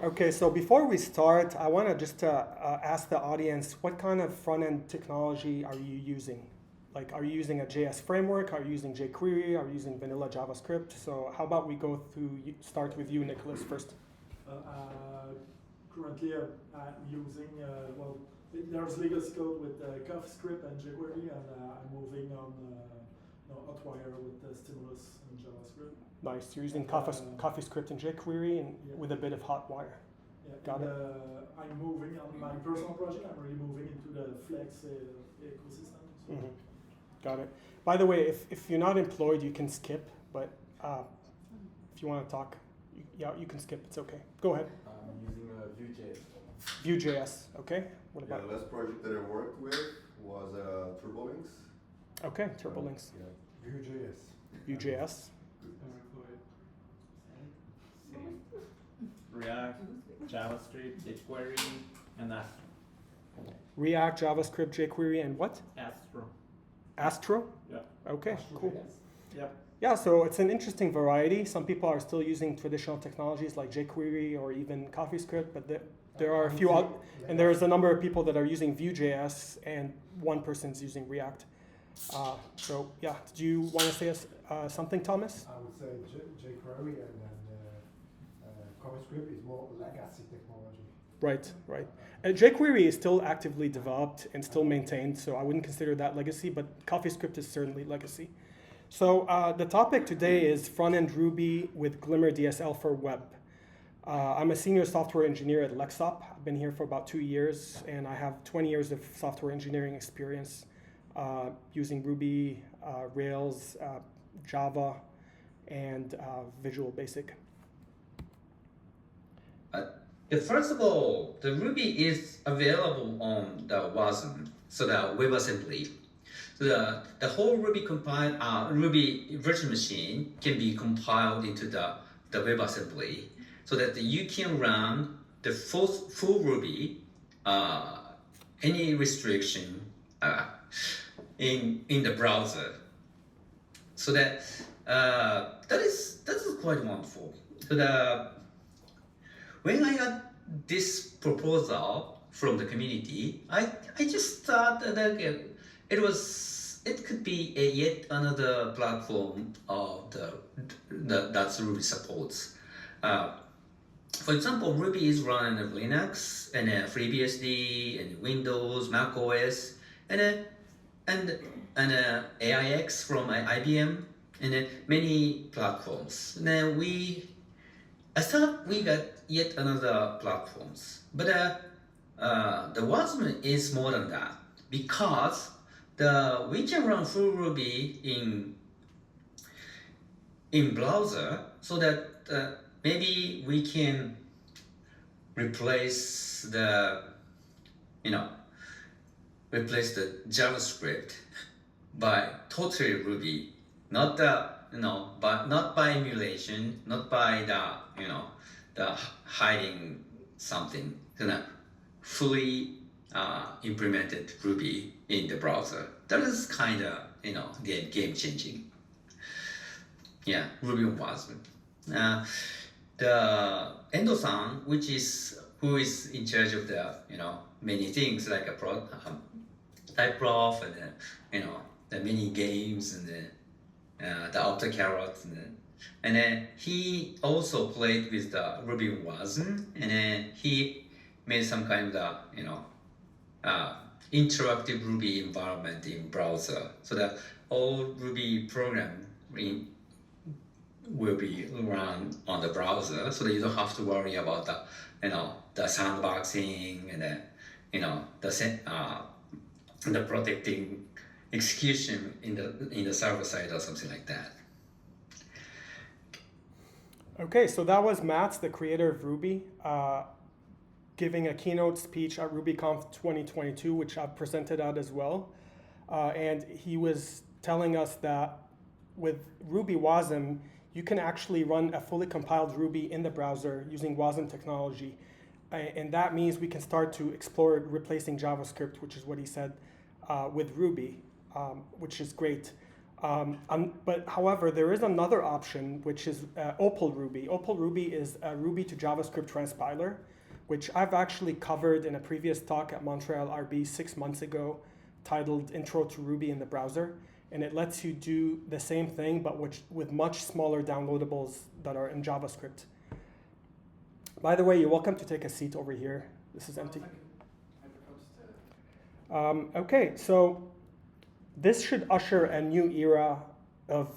Okay, so before we start, I want to just ask the audience, what kind of front-end technology are you using? Like, are you using a JS framework? Are you using jQuery? Are you using vanilla JavaScript? So how about we go through, start with you, Nicholas, first. Currently, I'm using, there's legacy code with CoffeeScript and jQuery, and I'm moving on Hotwire with Stimulus and JavaScript. Nice. You're using CoffeeScript and jQuery and with a bit of Hotwire. Yeah, Got it. I'm moving on my personal project. I'm really moving into the Flex ecosystem. So. Mm-hmm. Got it. By the way, if you're not employed, you can skip. But if you want to talk, you can skip. It's okay. Go ahead. I'm using Vue.js. Vue.js. Okay. What about? The last project that I worked with was TurboLinks. Okay. TurboLinks. Yeah. Vue.js. Vue.js. React, JavaScript, jQuery, and Astro. React, JavaScript, jQuery, and what? Astro. Astro? Yeah. Okay, cool. Yep. Yeah, so it's an interesting variety. Some people are still using traditional technologies like jQuery or even CoffeeScript, but there are a few out, and there's a number of people that are using Vue.js, and one person's using React. So yeah, do you want to say something, Thomas? I would say jQuery and then CoffeeScript is more legacy technology. Right, right. jQuery is still actively developed and still maintained, so I wouldn't consider that legacy, but CoffeeScript is certainly legacy. So the topic today is front-end Ruby with Glimmer DSL for web. I'm a senior software engineer at Lexop. I've been here for about 2 years, and I have 20 years of software engineering experience using Ruby, Rails, Java, and Visual Basic. First of all, the Ruby is available on the WASM, so the WebAssembly. So the whole Ruby Ruby virtual machine can be compiled into the WebAssembly, so that you can run the full Ruby, any restriction in the browser. So that that is quite wonderful. So when I got this proposal from the community, I just thought that it could be yet another platform of that Ruby supports. For example, Ruby is run on Linux and FreeBSD and Windows, Mac OS, and AIX from IBM, and many platforms. Then I thought we got yet another platforms, but the WASM is more than that, because we can run full Ruby in browser, so that maybe we can replace the JavaScript by totally Ruby, not by emulation, not by the hiding something, fully implemented Ruby in the browser. That is kind of game changing. Yeah, Ruby on WASM. The Endo-san, who is in charge of the many things like a type prof and the mini games and the AutoCarrot and then he also played with the Ruby on WASM, and then he made some kind of interactive Ruby environment in browser, so that all Ruby program will be run on the browser, so that you don't have to worry about the sandboxing and the protecting execution in the server side or something like that. Okay, so that was Matz, the creator of Ruby, giving a keynote speech at RubyConf 2022, which I've presented at as well. And he was telling us that with Ruby WASM, you can actually run a fully compiled Ruby in the browser using WASM technology. And that means we can start to explore replacing JavaScript, which is what he said, with Ruby, which is great. But however, there is another option, which is Opal Ruby. Opal Ruby is a Ruby to JavaScript transpiler, which I've actually covered in a previous talk at Montreal.rb 6 months ago, titled Intro to Ruby in the Browser. And it lets you do the same thing, but with much smaller downloadables that are in JavaScript. By the way, you're welcome to take a seat over here. This is empty. Okay, so this should usher a new era of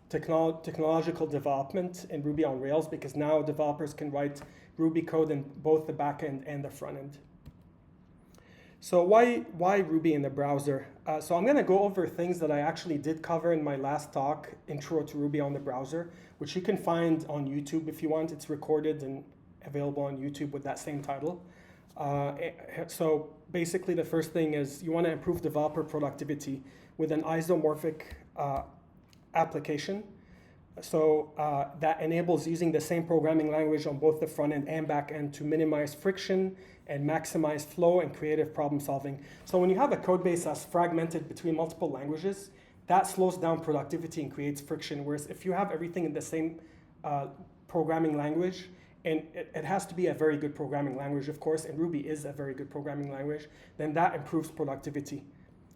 technological development in Ruby on Rails, because now developers can write Ruby code in both the backend and the front end. So why Ruby in the browser? So I'm going to go over things that I actually did cover in my last talk, Intro to Ruby on the Browser, which you can find on YouTube if you want. It's recorded and available on YouTube with that same title. So basically the first thing is you want to improve developer productivity with an isomorphic application. So that enables using the same programming language on both the front end and back end to minimize friction and maximize flow and creative problem solving. So when you have a code base that's fragmented between multiple languages, that slows down productivity and creates friction. Whereas if you have everything in the same programming language, and it has to be a very good programming language, of course, and Ruby is a very good programming language, then that improves productivity.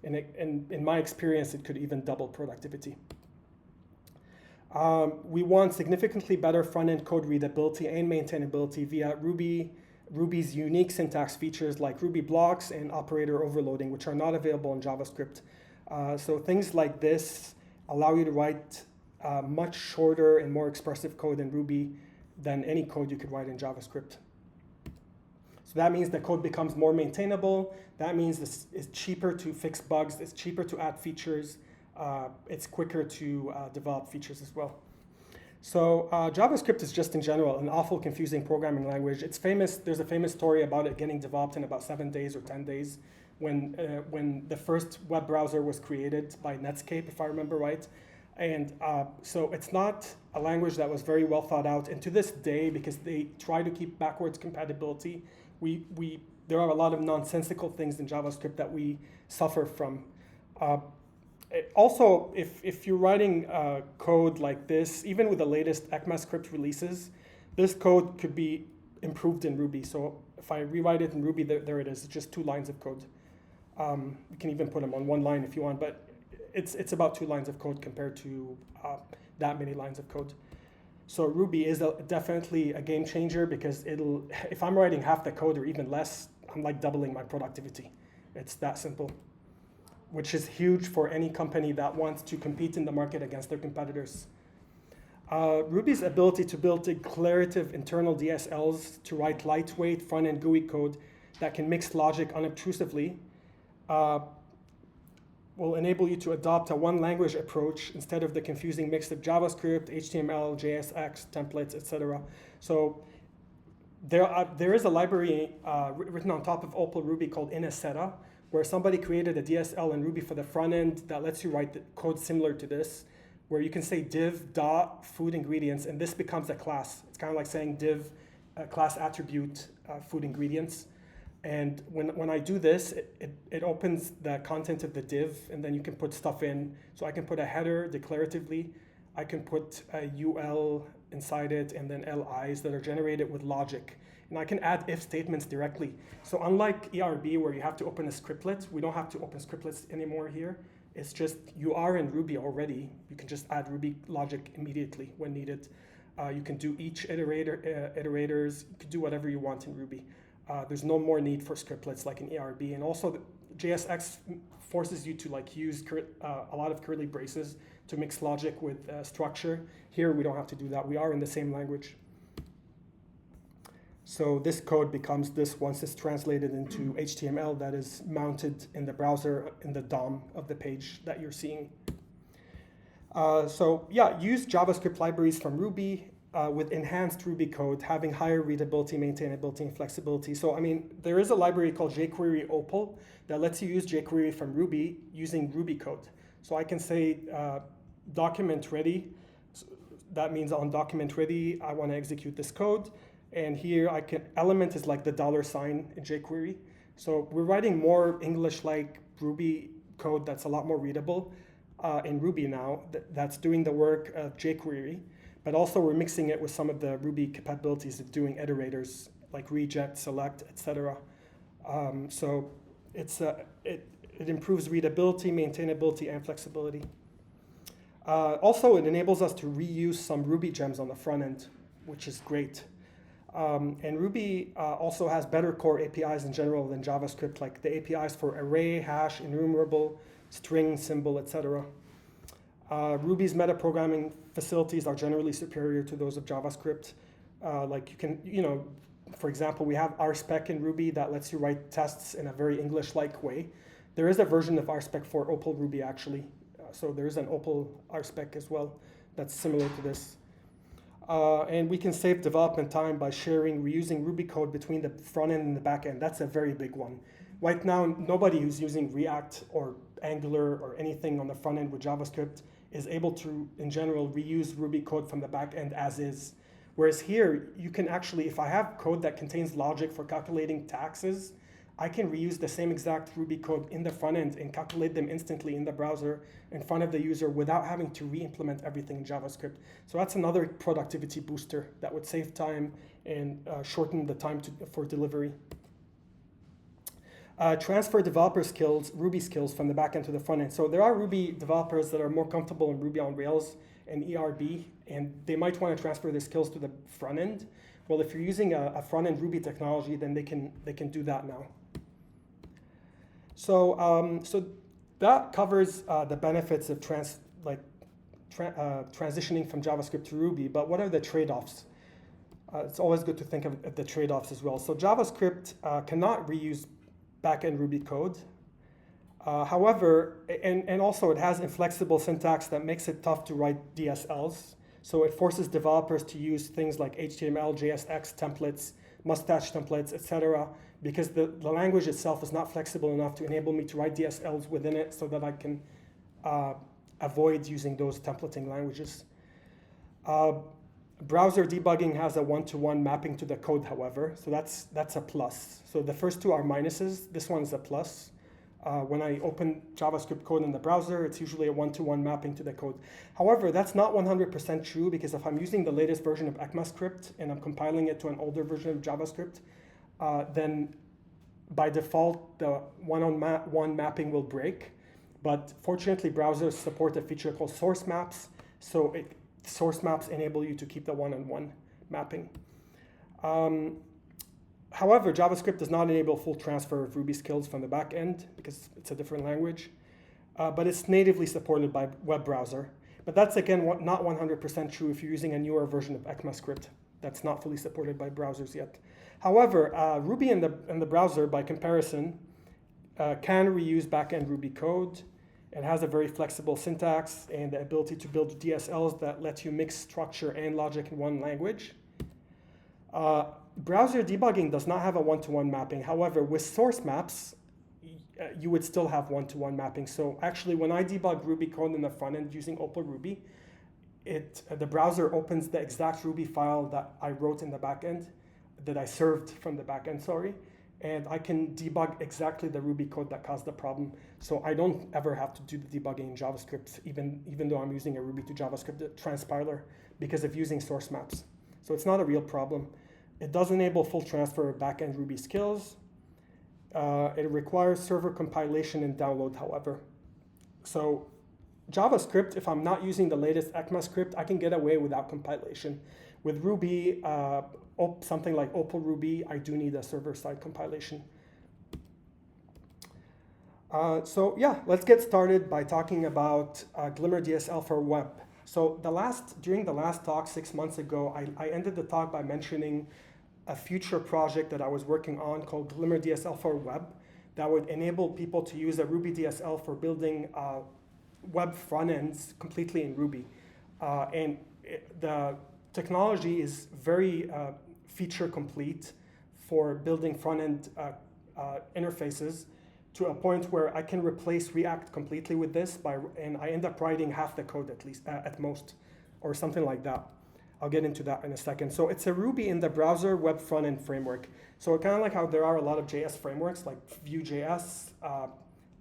And in my experience, it could even double productivity. We want significantly better front-end code readability and maintainability via Ruby's unique syntax features like Ruby blocks and operator overloading, which are not available in JavaScript. So things like this allow you to write much shorter and more expressive code in Ruby than any code you could write in JavaScript. So that means the code becomes more maintainable. That means it's cheaper to fix bugs. It's cheaper to add features. It's quicker to develop features as well. So JavaScript is just in general an awful confusing programming language. It's famous. There's a famous story about it getting developed in about 7 days or 10 days when the first web browser was created by Netscape, if I remember right. And so it's not a language that was very well thought out. And to this day, because they try to keep backwards compatibility, there are a lot of nonsensical things in JavaScript that we suffer from. Also, if you're writing code like this, even with the latest ECMAScript releases, this code could be improved in Ruby. So if I rewrite it in Ruby, there it is. It's just 2 lines of code. You can even put them on 1 line if you want, but it's about 2 lines of code compared to that many lines of code. So Ruby is definitely a game changer, because if I'm writing half the code or even less, I'm like doubling my productivity. It's that simple, which is huge for any company that wants to compete in the market against their competitors. Ruby's ability to build declarative internal DSLs to write lightweight front-end GUI code that can mix logic unobtrusively will enable you to adopt a one-language approach instead of the confusing mix of JavaScript, HTML, JSX, templates, etc. So there is a library written on top of Opal Ruby called Iniceta, where somebody created a DSL in Ruby for the front end that lets you write the code similar to this, where you can say div dot food ingredients, and this becomes a class. It's kind of like saying div class attribute food ingredients. And when I do this, it opens the content of the div, and then you can put stuff in. So I can put a header declaratively. I can put a UL inside it, and then LIs that are generated with logic. And I can add if statements directly. So unlike ERB, where you have to open a scriptlet, we don't have to open scriptlets anymore here. It's just, you are in Ruby already. You can just add Ruby logic immediately when needed. You can do each iterators. You can do whatever you want in Ruby. There's no more need for scriptlets like in ERB. And also, JSX forces you to use a lot of curly braces to mix logic with structure. Here, we don't have to do that. We are in the same language. So this code becomes this once it's translated into HTML that is mounted in the browser in the DOM of the page that you're seeing. So yeah, use JavaScript libraries from Ruby with enhanced Ruby code, having higher readability, maintainability, and flexibility. So I mean, there is a library called jQuery Opal that lets you use jQuery from Ruby using Ruby code. So I can say document ready. So that means on document ready, I want to execute this code. And here element is like the $sign in jQuery. So we're writing more English-like Ruby code that's a lot more readable. in Ruby now that's doing the work of jQuery, but also we're mixing it with some of the Ruby capabilities of doing iterators like reject, select, etc. So it improves readability, maintainability, and flexibility. Also, it enables us to reuse some Ruby gems on the front end, which is great. And Ruby also has better core APIs in general than JavaScript, like the APIs for array, hash, enumerable, string, symbol, etc. Ruby's metaprogramming facilities are generally superior to those of JavaScript. Like you can, for example, we have RSpec in Ruby that lets you write tests in a very English-like way. There is a version of RSpec for Opal Ruby, actually. So there is an Opal RSpec as well that's similar to this. And we can save development time by reusing Ruby code between the front end and the back end. That's a very big one. Right now, nobody who's using React or Angular or anything on the front end with JavaScript is able to, in general, reuse Ruby code from the back end as is. Whereas here, you can actually, if I have code that contains logic for calculating taxes, I can reuse the same exact Ruby code in the front end and calculate them instantly in the browser in front of the user without having to re-implement everything in JavaScript. So that's another productivity booster that would save time and shorten the time for delivery. Transfer developer skills, Ruby skills from the back end to the front end. So there are Ruby developers that are more comfortable in Ruby on Rails and ERB, and they might want to transfer their skills to the front end. Well, if you're using a front end Ruby technology, then they can do that now. So, so that covers the benefits of transitioning from JavaScript to Ruby, but what are the trade-offs? It's always good to think of the trade-offs as well. So JavaScript cannot reuse back-end Ruby code. However, and also it has inflexible syntax that makes it tough to write DSLs. So it forces developers to use things like HTML, JSX templates, mustache templates, etc., because the language itself is not flexible enough to enable me to write DSLs within it so that I can avoid using those templating languages. Browser debugging has a one-to-one mapping to the code, however, so that's a plus. So the first two are minuses. This one's a plus. When I open JavaScript code in the browser, it's usually a one-to-one mapping to the code. However, that's not 100% true, because if I'm using the latest version of ECMAScript and I'm compiling it to an older version of JavaScript, then by default, the one-on-one mapping will break. But fortunately, browsers support a feature called source maps, so source maps enable you to keep the one-on-one mapping. However, JavaScript does not enable full transfer of Ruby skills from the back end because it's a different language, but it's natively supported by web browser. But that's, again, not 100% true if you're using a newer version of ECMAScript that's not fully supported by browsers yet. However, Ruby in the browser, by comparison, can reuse back-end Ruby code. It has a very flexible syntax and the ability to build DSLs that let you mix structure and logic in one language. Browser debugging does not have a one-to-one mapping. However, with source maps, you would still have one-to-one mapping. So actually, when I debug Ruby code in the front end using Opal Ruby, the browser opens the exact Ruby file that I wrote in the back end, that I served from the back end, and I can debug exactly the Ruby code that caused the problem. So I don't ever have to do the debugging in JavaScript, even though I'm using a Ruby to JavaScript transpiler, because of using source maps. So it's not a real problem. It does enable full transfer of back-end Ruby skills. It requires server compilation and download, however. So JavaScript, if I'm not using the latest ECMAScript, I can get away without compilation. With Ruby, something like Opal Ruby, I do need a server-side compilation. So yeah, let's get started by talking about Glimmer DSL for web. So during the last talk 6 months ago, I ended the talk by mentioning a future project that I was working on called Glimmer DSL for web that would enable people to use a Ruby DSL for building web front ends completely in Ruby. The technology is very feature complete for building front end interfaces to a point where I can replace React completely with this, and I end up writing half the code at least, at most, or something like that. I'll get into that in a second. So it's a Ruby in the browser web front-end framework. So kind of like how there are a lot of JS frameworks like Vue.js,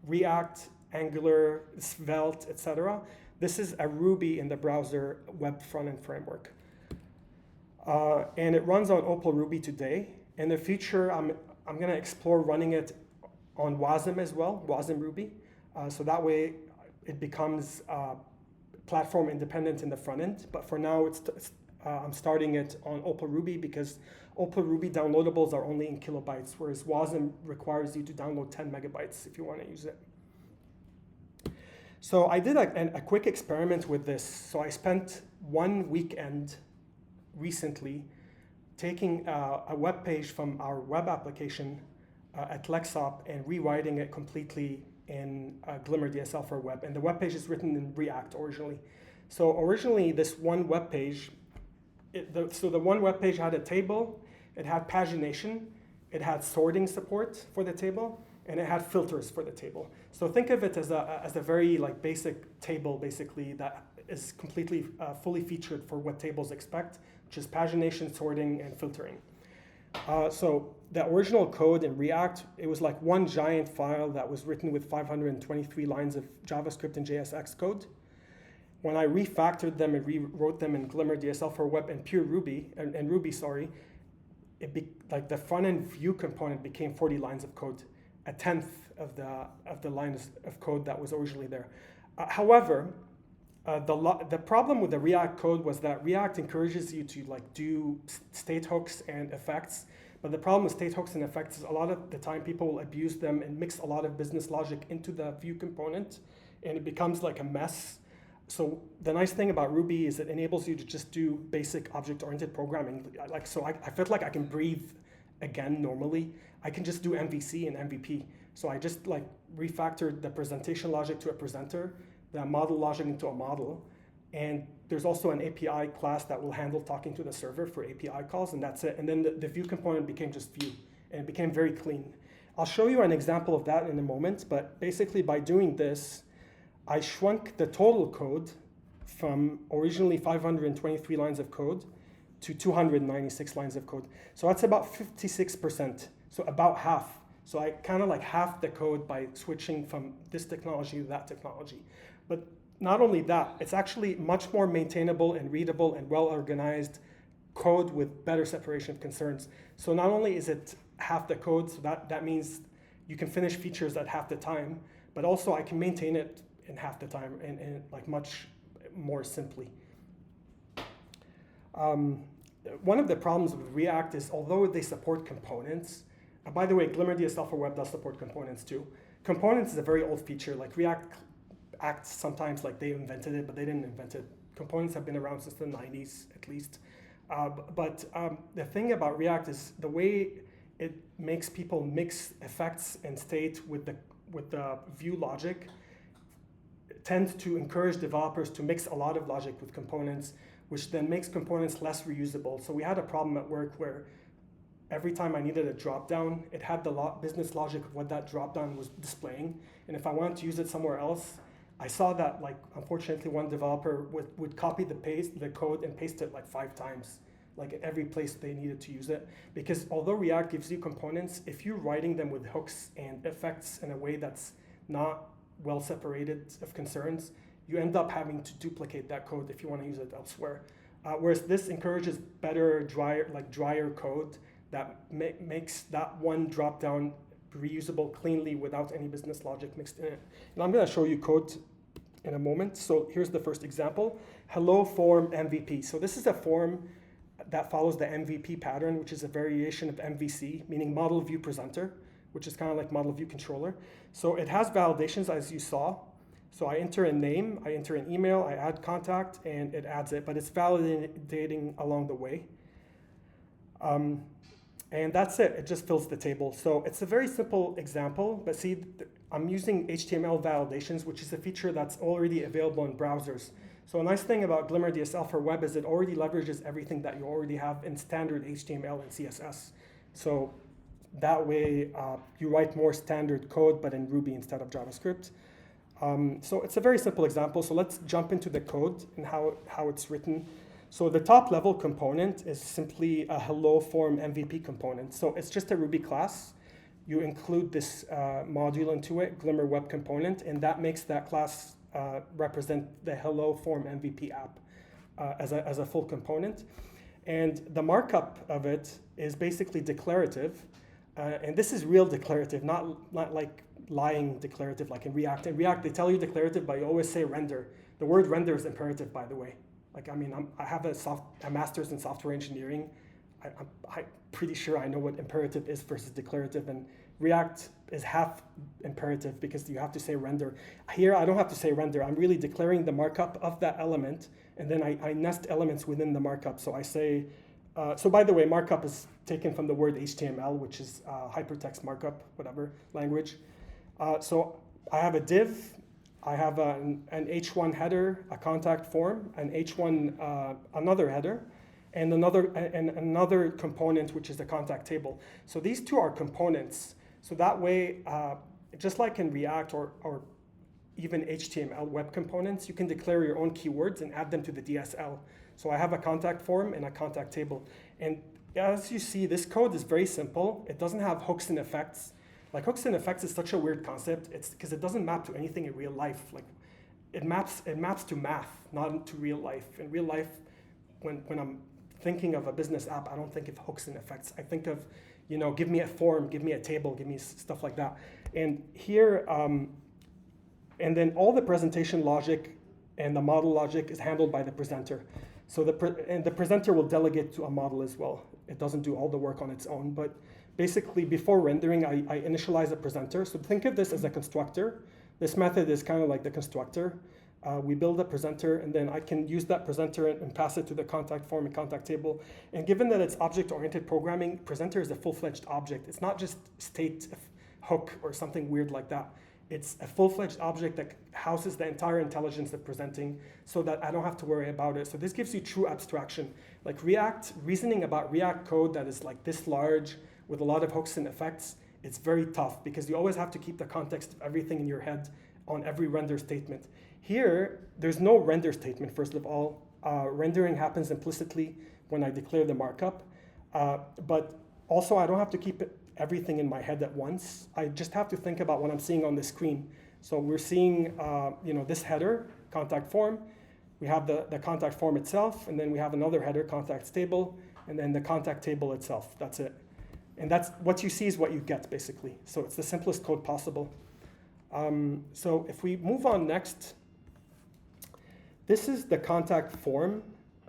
React, Angular, Svelte, etc. This is a Ruby in the browser web frontend framework. And it runs on Opal Ruby today. In the future, I'm going to explore running it on Wasm as well, Wasm Ruby. So that way it becomes platform independent in the front end. But for now, I'm starting it on Opal Ruby because Opal Ruby downloadables are only in kilobytes, whereas Wasm requires you to download 10 megabytes if you want to use it. So I did a quick experiment with this. So I spent one weekend recently taking a web page from our web application at Lexop and rewriting it completely in Glimmer DSL for web. And the web page is written in React originally. So originally this one web page, the one web page had a table, it had pagination, it had sorting support for the table, and it had filters for the table. So think of it as a very basic table basically that is completely fully featured for what tables expect, which is pagination, sorting, and filtering. So the original code in React, it was like one giant file that was written with 523 lines of JavaScript and JSX code. When I refactored them and rewrote them in Glimmer DSL for web and pure Ruby, and Ruby, sorry, the front-end view component became 40 lines of code, a tenth of the lines of code that was originally there. However, the problem with the React code was that React encourages you to do state hooks and effects. But the problem with state hooks and effects is a lot of the time people will abuse them and mix a lot of business logic into the view component, and it becomes like a mess. So the nice thing about Ruby is it enables you to just do basic object-oriented programming. So I felt like I can breathe again normally. I can just do MVC and MVP. So I just refactored the presentation logic to a presenter, the model logic into a model, and there's also an API class that will handle talking to the server for API calls, and that's it. And then the view component became just view, and it became very clean. I'll show you an example of that in a moment, but basically by doing this, I shrunk the total code from originally 523 lines of code to 296 lines of code. So that's about 56%, so about half. So I kind of halved the code by switching from this technology to that technology. But not only that, it's actually much more maintainable and readable and well-organized code with better separation of concerns. So not only is it half the code, so that means you can finish features at half the time, but also I can maintain it in half the time and much more simply. One of the problems with React is although they support components, by the way, Glimmer DSL for web does support components too. Components is a very old feature. React acts sometimes like they invented it, but they didn't invent it. Components have been around since the 90s at least. But the thing about React is the way it makes people mix effects and state with the view logic tends to encourage developers to mix a lot of logic with components, which then makes components less reusable. So we had a problem at work where every time I needed a dropdown, it had the business logic of what that dropdown was displaying. And if I wanted to use it somewhere else, I saw that unfortunately one developer would copy the code and paste it 5 times, at every place they needed to use it. Because although React gives you components, if you're writing them with hooks and effects in a way that's not well separated of concerns, you end up having to duplicate that code if you want to use it elsewhere. Whereas this encourages better, drier code that makes that one dropdown reusable cleanly without any business logic mixed in it. And I'm going to show you code in a moment. So here's the first example. Hello form MVP. So this is a form that follows the MVP pattern, which is a variation of MVC, meaning model view presenter, which is kind of like model view controller. So it has validations as you saw. So I enter a name, I enter an email, I add contact, and it adds it, but it's validating along the way. And that's it, it just fills the table. So it's a very simple example, but see, I'm using HTML validations, which is a feature that's already available in browsers. So a nice thing about Glimmer DSL for web is it already leverages everything that you already have in standard HTML and CSS. So that way you write more standard code, but in Ruby instead of JavaScript. So it's a very simple example. So let's jump into the code and how it's written. So the top level component is simply a hello form MVP component. So it's just a Ruby class you include this module into it, Glimmer Web Component, and that makes that class represent the Hello Form MVP app as a full component. And the markup of it is basically declarative, and this is real declarative, not like lying declarative like in React. In React, they tell you declarative, but you always say render. The word render is imperative, by the way. Like, I mean, I have a master's in software engineering. I'm pretty sure I know what imperative is versus declarative, and React is half imperative because you have to say render. Here, I don't have to say render. I'm really declaring the markup of that element, and then I nest elements within the markup. So I say, so by the way, markup is taken from the word HTML, which is hypertext markup, whatever language. So I have a div, I have an H1 header, a contact form, an H1 another header, and another component, which is the contact table. So these two are components. So that way, just like in React or even HTML web components, you can declare your own keywords and add them to the DSL. So I have a contact form and a contact table. And as you see, this code is very simple. It doesn't have hooks and effects. Like, hooks and effects is such a weird concept. It's because it doesn't map to anything in real life. Like, it maps to math, not to real life. In real life, when I'm thinking of a business app, I don't think of hooks and effects. I think of, give me a form, give me a table, give me stuff like that. And here, and then all the presentation logic and the model logic is handled by the presenter. So the presenter will delegate to a model as well. It doesn't do all the work on its own, but basically before rendering, I initialize a presenter. So think of this as a constructor. This method is kind of like the constructor. We build a presenter, and then I can use that presenter and pass it to the contact form and contact table. And given that it's object-oriented programming, presenter is a full-fledged object. It's not just state hook or something weird like that. It's a full-fledged object that houses the entire intelligence of presenting so that I don't have to worry about it. So this gives you true abstraction. Like reasoning about React code that is like this large with a lot of hooks and effects, it's very tough because you always have to keep the context of everything in your head on every render statement. Here, there's no render statement, first of all. Rendering happens implicitly when I declare the markup. But also, I don't have to keep everything in my head at once. I just have to think about what I'm seeing on the screen. So we're seeing this header, contact form. We have the contact form itself, and then we have another header, contact table, and then the contact table itself. That's it. And that's what you see is what you get, basically. So it's the simplest code possible. So if we move on next, this is the contact form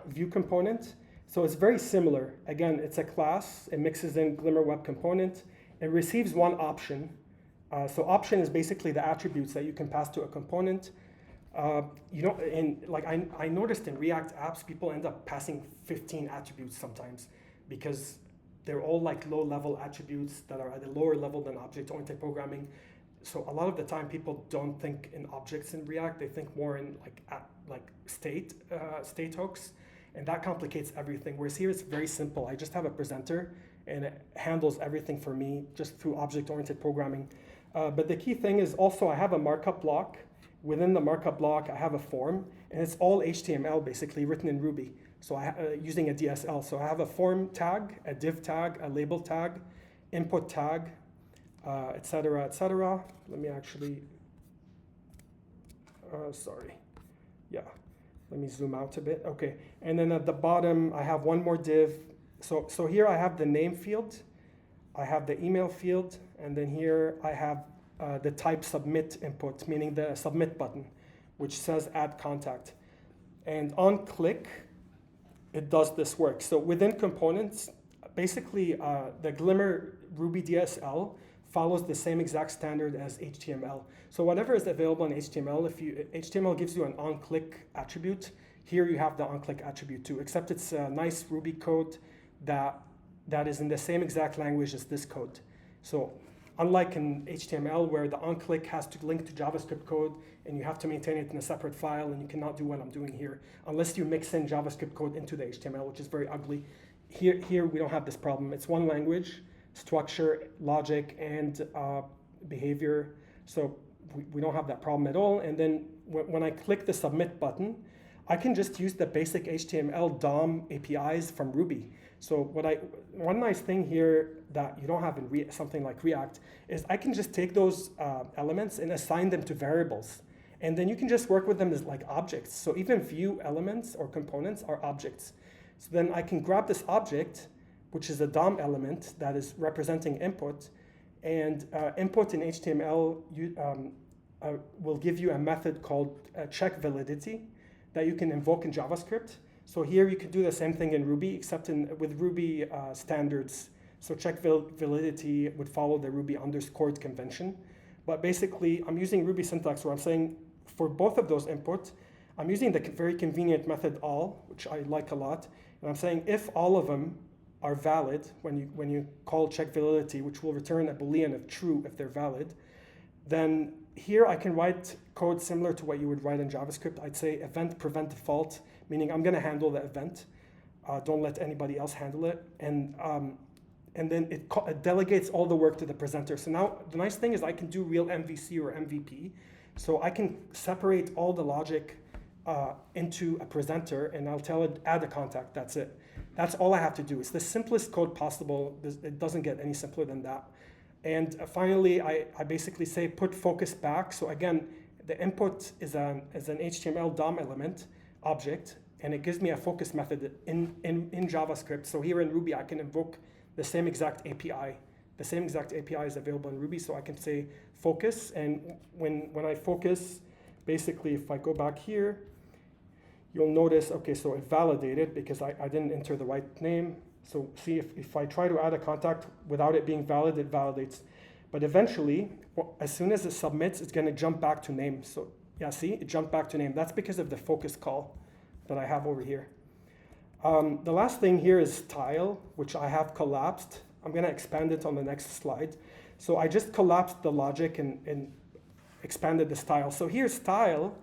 view component. So it's very similar. Again, it's a class. It mixes in Glimmer Web Component. It receives one option. So option is basically the attributes that you can pass to a component. I noticed in React apps, people end up passing 15 attributes sometimes because they're all like low-level attributes that are at a lower level than object-oriented programming. So a lot of the time, people don't think in objects in React. They think more in state hooks, and that complicates everything. Whereas here, it's very simple. I just have a presenter, and it handles everything for me just through object-oriented programming. But the key thing is also I have a markup block. Within the markup block, I have a form, and it's all HTML basically written in Ruby. So using a DSL. So I have a form tag, a div tag, a label tag, input tag, et cetera, et cetera. Let me actually, let me zoom out a bit. Okay, and then at the bottom, I have one more div. So here I have the name field, I have the email field, and then here I have the type submit input, meaning the submit button, which says add contact. And on click, it does this work. So within components, basically the Glimmer Ruby DSL follows the same exact standard as HTML. So whatever is available in HTML, HTML gives you an on-click attribute, here you have the on-click attribute too, except it's a nice Ruby code that is in the same exact language as this code. So unlike in HTML where the on-click has to link to JavaScript code and you have to maintain it in a separate file and you cannot do what I'm doing here unless you mix in JavaScript code into the HTML, which is very ugly. Here we don't have this problem. It's one language, structure, logic, and behavior. So we don't have that problem at all. And then when I click the submit button, I can just use the basic HTML DOM APIs from Ruby. So one nice thing here that you don't have in something like React is I can just take those elements and assign them to variables. And then you can just work with them as like objects. So even view elements or components are objects. So then I can grab this object, which is a DOM element that is representing input, and input in HTML will give you a method called check validity that you can invoke in JavaScript. So here you could do the same thing in Ruby, except with Ruby standards. So check validity would follow the Ruby underscored convention. But basically, I'm using Ruby syntax where I'm saying for both of those inputs, I'm using the very convenient method all, which I like a lot. And I'm saying if all of them are valid when you call check validity, which will return a Boolean of true if they're valid, then here I can write code similar to what you would write in JavaScript. I'd say event prevent default, meaning I'm going to handle the event. Don't let anybody else handle it. And then it delegates all the work to the presenter. So now the nice thing is I can do real MVC or MVP. So I can separate all the logic into a presenter, and I'll tell it add a contact. That's it. That's all I have to do. It's the simplest code possible. It doesn't get any simpler than that. And finally, I basically say put focus back. So again, the input is an HTML DOM element object, and it gives me a focus method in JavaScript. So here in Ruby, I can invoke the same exact API. The same exact API is available in Ruby, so I can say focus. And when I focus, basically, if I go back here, you'll notice, okay, so it validated because I didn't enter the right name. So see, if I try to add a contact without it being valid, it validates. But eventually, as soon as it submits, it's going to jump back to name. So yeah, see, it jumped back to name. That's because of the focus call that I have over here. The last thing here is style, which I have collapsed. I'm going to expand it on the next slide. So I just collapsed the logic and expanded the style. So here's style.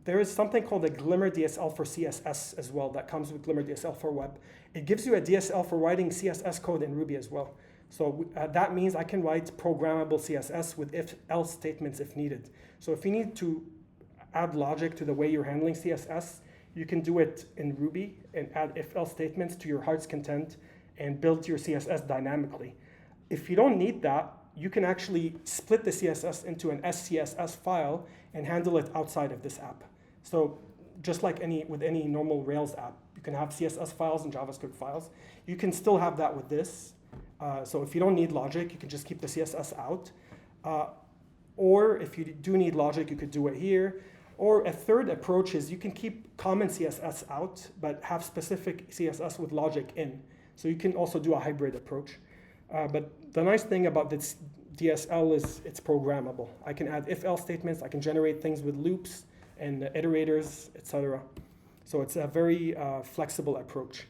There is something called a Glimmer DSL for CSS as well that comes with Glimmer DSL for web. It gives you a DSL for writing CSS code in Ruby as well. So that means I can write programmable CSS with if-else statements if needed. So if you need to add logic to the way you're handling CSS, you can do it in Ruby and add if-else statements to your heart's content and build your CSS dynamically. If you don't need that, you can actually split the CSS into an SCSS file and handle it outside of this app. So just like with any normal Rails app, you can have CSS files and JavaScript files. You can still have that with this. So if you don't need logic, you can just keep the CSS out. Or if you do need logic, you could do it here. Or a third approach is you can keep common CSS out, but have specific CSS with logic in. So you can also do a hybrid approach. But the nice thing about this DSL is it's programmable. I can add if-else statements. I can generate things with loops and iterators, etc. So it's a very flexible approach.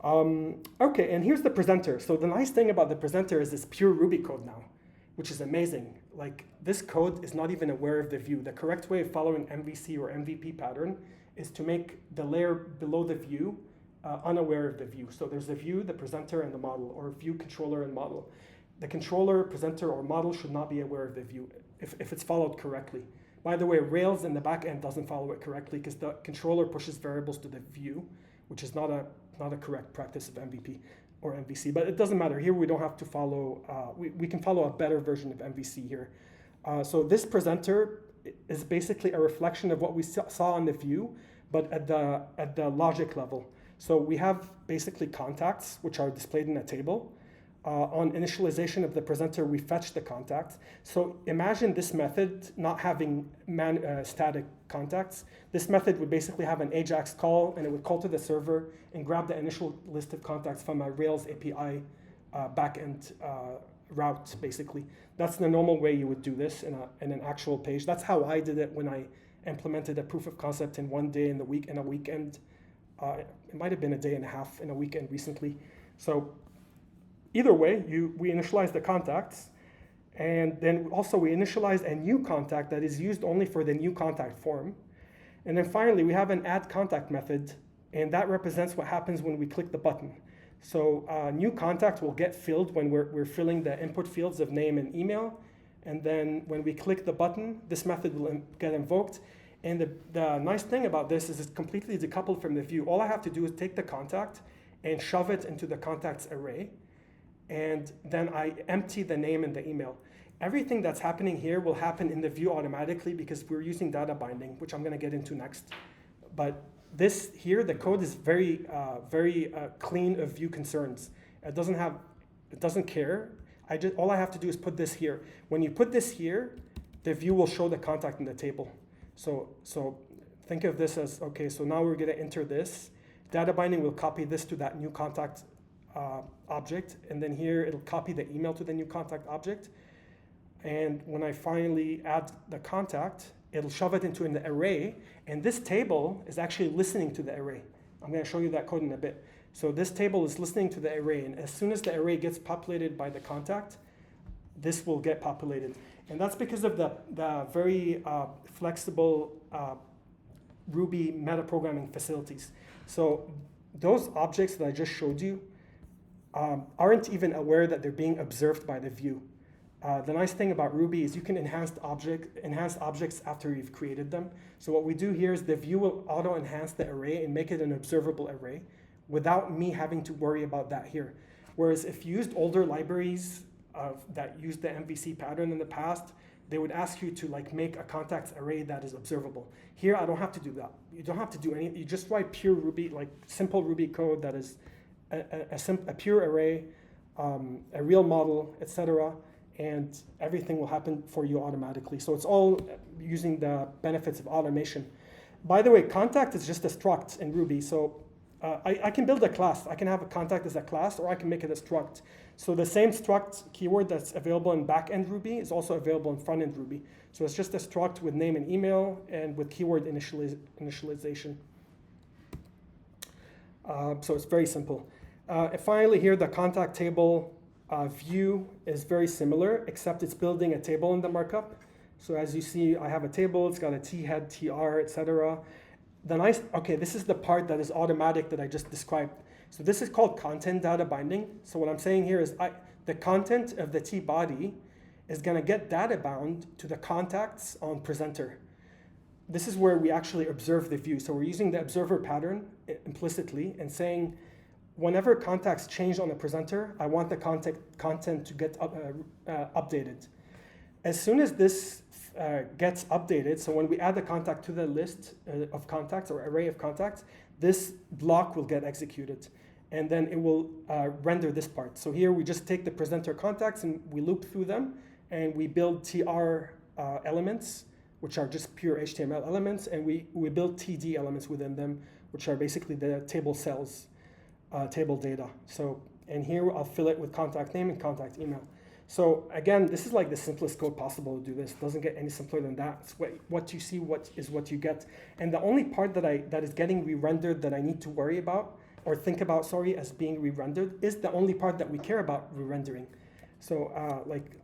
Okay, and here's the presenter. So the nice thing about the presenter is it's pure Ruby code now, which is amazing. Like this code is not even aware of the view. The correct way of following MVC or MVP pattern is to make the layer below the view unaware of the view. So there's the view, the presenter, and the model, or view, controller, and model. The controller, presenter, or model should not be aware of the view if it's followed correctly. By the way, Rails in the back end doesn't follow it correctly because the controller pushes variables to the view, which is not a correct practice of MVP or MVC. But it doesn't matter. Here we don't have to follow, we can follow a better version of MVC here. So this presenter is basically a reflection of what we saw on the view, but at the logic level. So we have basically contacts, which are displayed in a table. On initialization of the presenter, we fetch the contacts. So imagine this method not having static contacts. This method would basically have an AJAX call, and it would call to the server and grab the initial list of contacts from a Rails API backend route, basically. That's the normal way you would do this in an actual page. That's how I did it when I implemented a proof of concept in one day in a weekend. It might have been a day and a half in a weekend recently. So either way, we initialize the contacts, and then also we initialize a new contact that is used only for the new contact form. And then finally, we have an add contact method, and that represents what happens when we click the button. So new contact will get filled when we're filling the input fields of name and email. And then when we click the button, this method will get invoked. And the nice thing about this is it's completely decoupled from the view. All I have to do is take the contact and shove it into the contacts array. And then I empty the name and the email. Everything that's happening here will happen in the view automatically because we're using data binding, which I'm going to get into next. But this here, the code is very clean of view concerns. It doesn't care. All I have to do is put this here. When you put this here, the view will show the contact in the table. So think of this as, okay, so now we're going to enter this. Data binding will copy this to that new contact object, and then here it'll copy the email to the new contact object. And when I finally add the contact, it'll shove it into an array, and this table is actually listening to the array. I'm going to show you that code in a bit. So this table is listening to the array, and as soon as the array gets populated by the contact, this will get populated. And that's because of the very flexible Ruby metaprogramming facilities. So those objects that I just showed you aren't even aware that they're being observed by the view. The nice thing about Ruby is you can enhance objects after you've created them. So what we do here is the view will auto-enhance the array and make it an observable array without me having to worry about that here. Whereas if you used older libraries that used the MVC pattern in the past, they would ask you to make a contacts array that is observable. Here, I don't have to do that. You don't have to do anything. You just write pure Ruby, simple Ruby code that is a pure array, a real model, etc., and everything will happen for you automatically. So it's all using the benefits of automation. By the way, contact is just a struct in Ruby. So I can build a class. I can have a contact as a class, or I can make it a struct. So the same struct keyword that's available in back-end Ruby is also available in front-end Ruby. So it's just a struct with name and email and with keyword initialization. So it's very simple. And finally here, the contact table view is very similar, except it's building a table in the markup. So as you see, I have a table. It's got a t-head, tr, etc. This is the part that is automatic that I just described. So this is called content data binding. So what I'm saying here is the content of the t-body is going to get data bound to the contacts on presenter. This is where we actually observe the view. So we're using the observer pattern implicitly and saying, whenever contacts change on the presenter, I want the content to get updated. As soon as this gets updated, so when we add the contact to the list of contacts or array of contacts, this block will get executed. And then it will render this part. So here we just take the presenter contacts and we loop through them, and we build TR elements, which are just pure HTML elements, and we build TD elements within them, which are basically the table cells. Table data. So, and here I'll fill it with contact name and contact email. So again, this is the simplest code possible to do this. It doesn't get any simpler than that. It's what you see, what you get. And the only part that is getting re-rendered that I need to worry about or think about, as being re-rendered is the only part that we care about re-rendering. So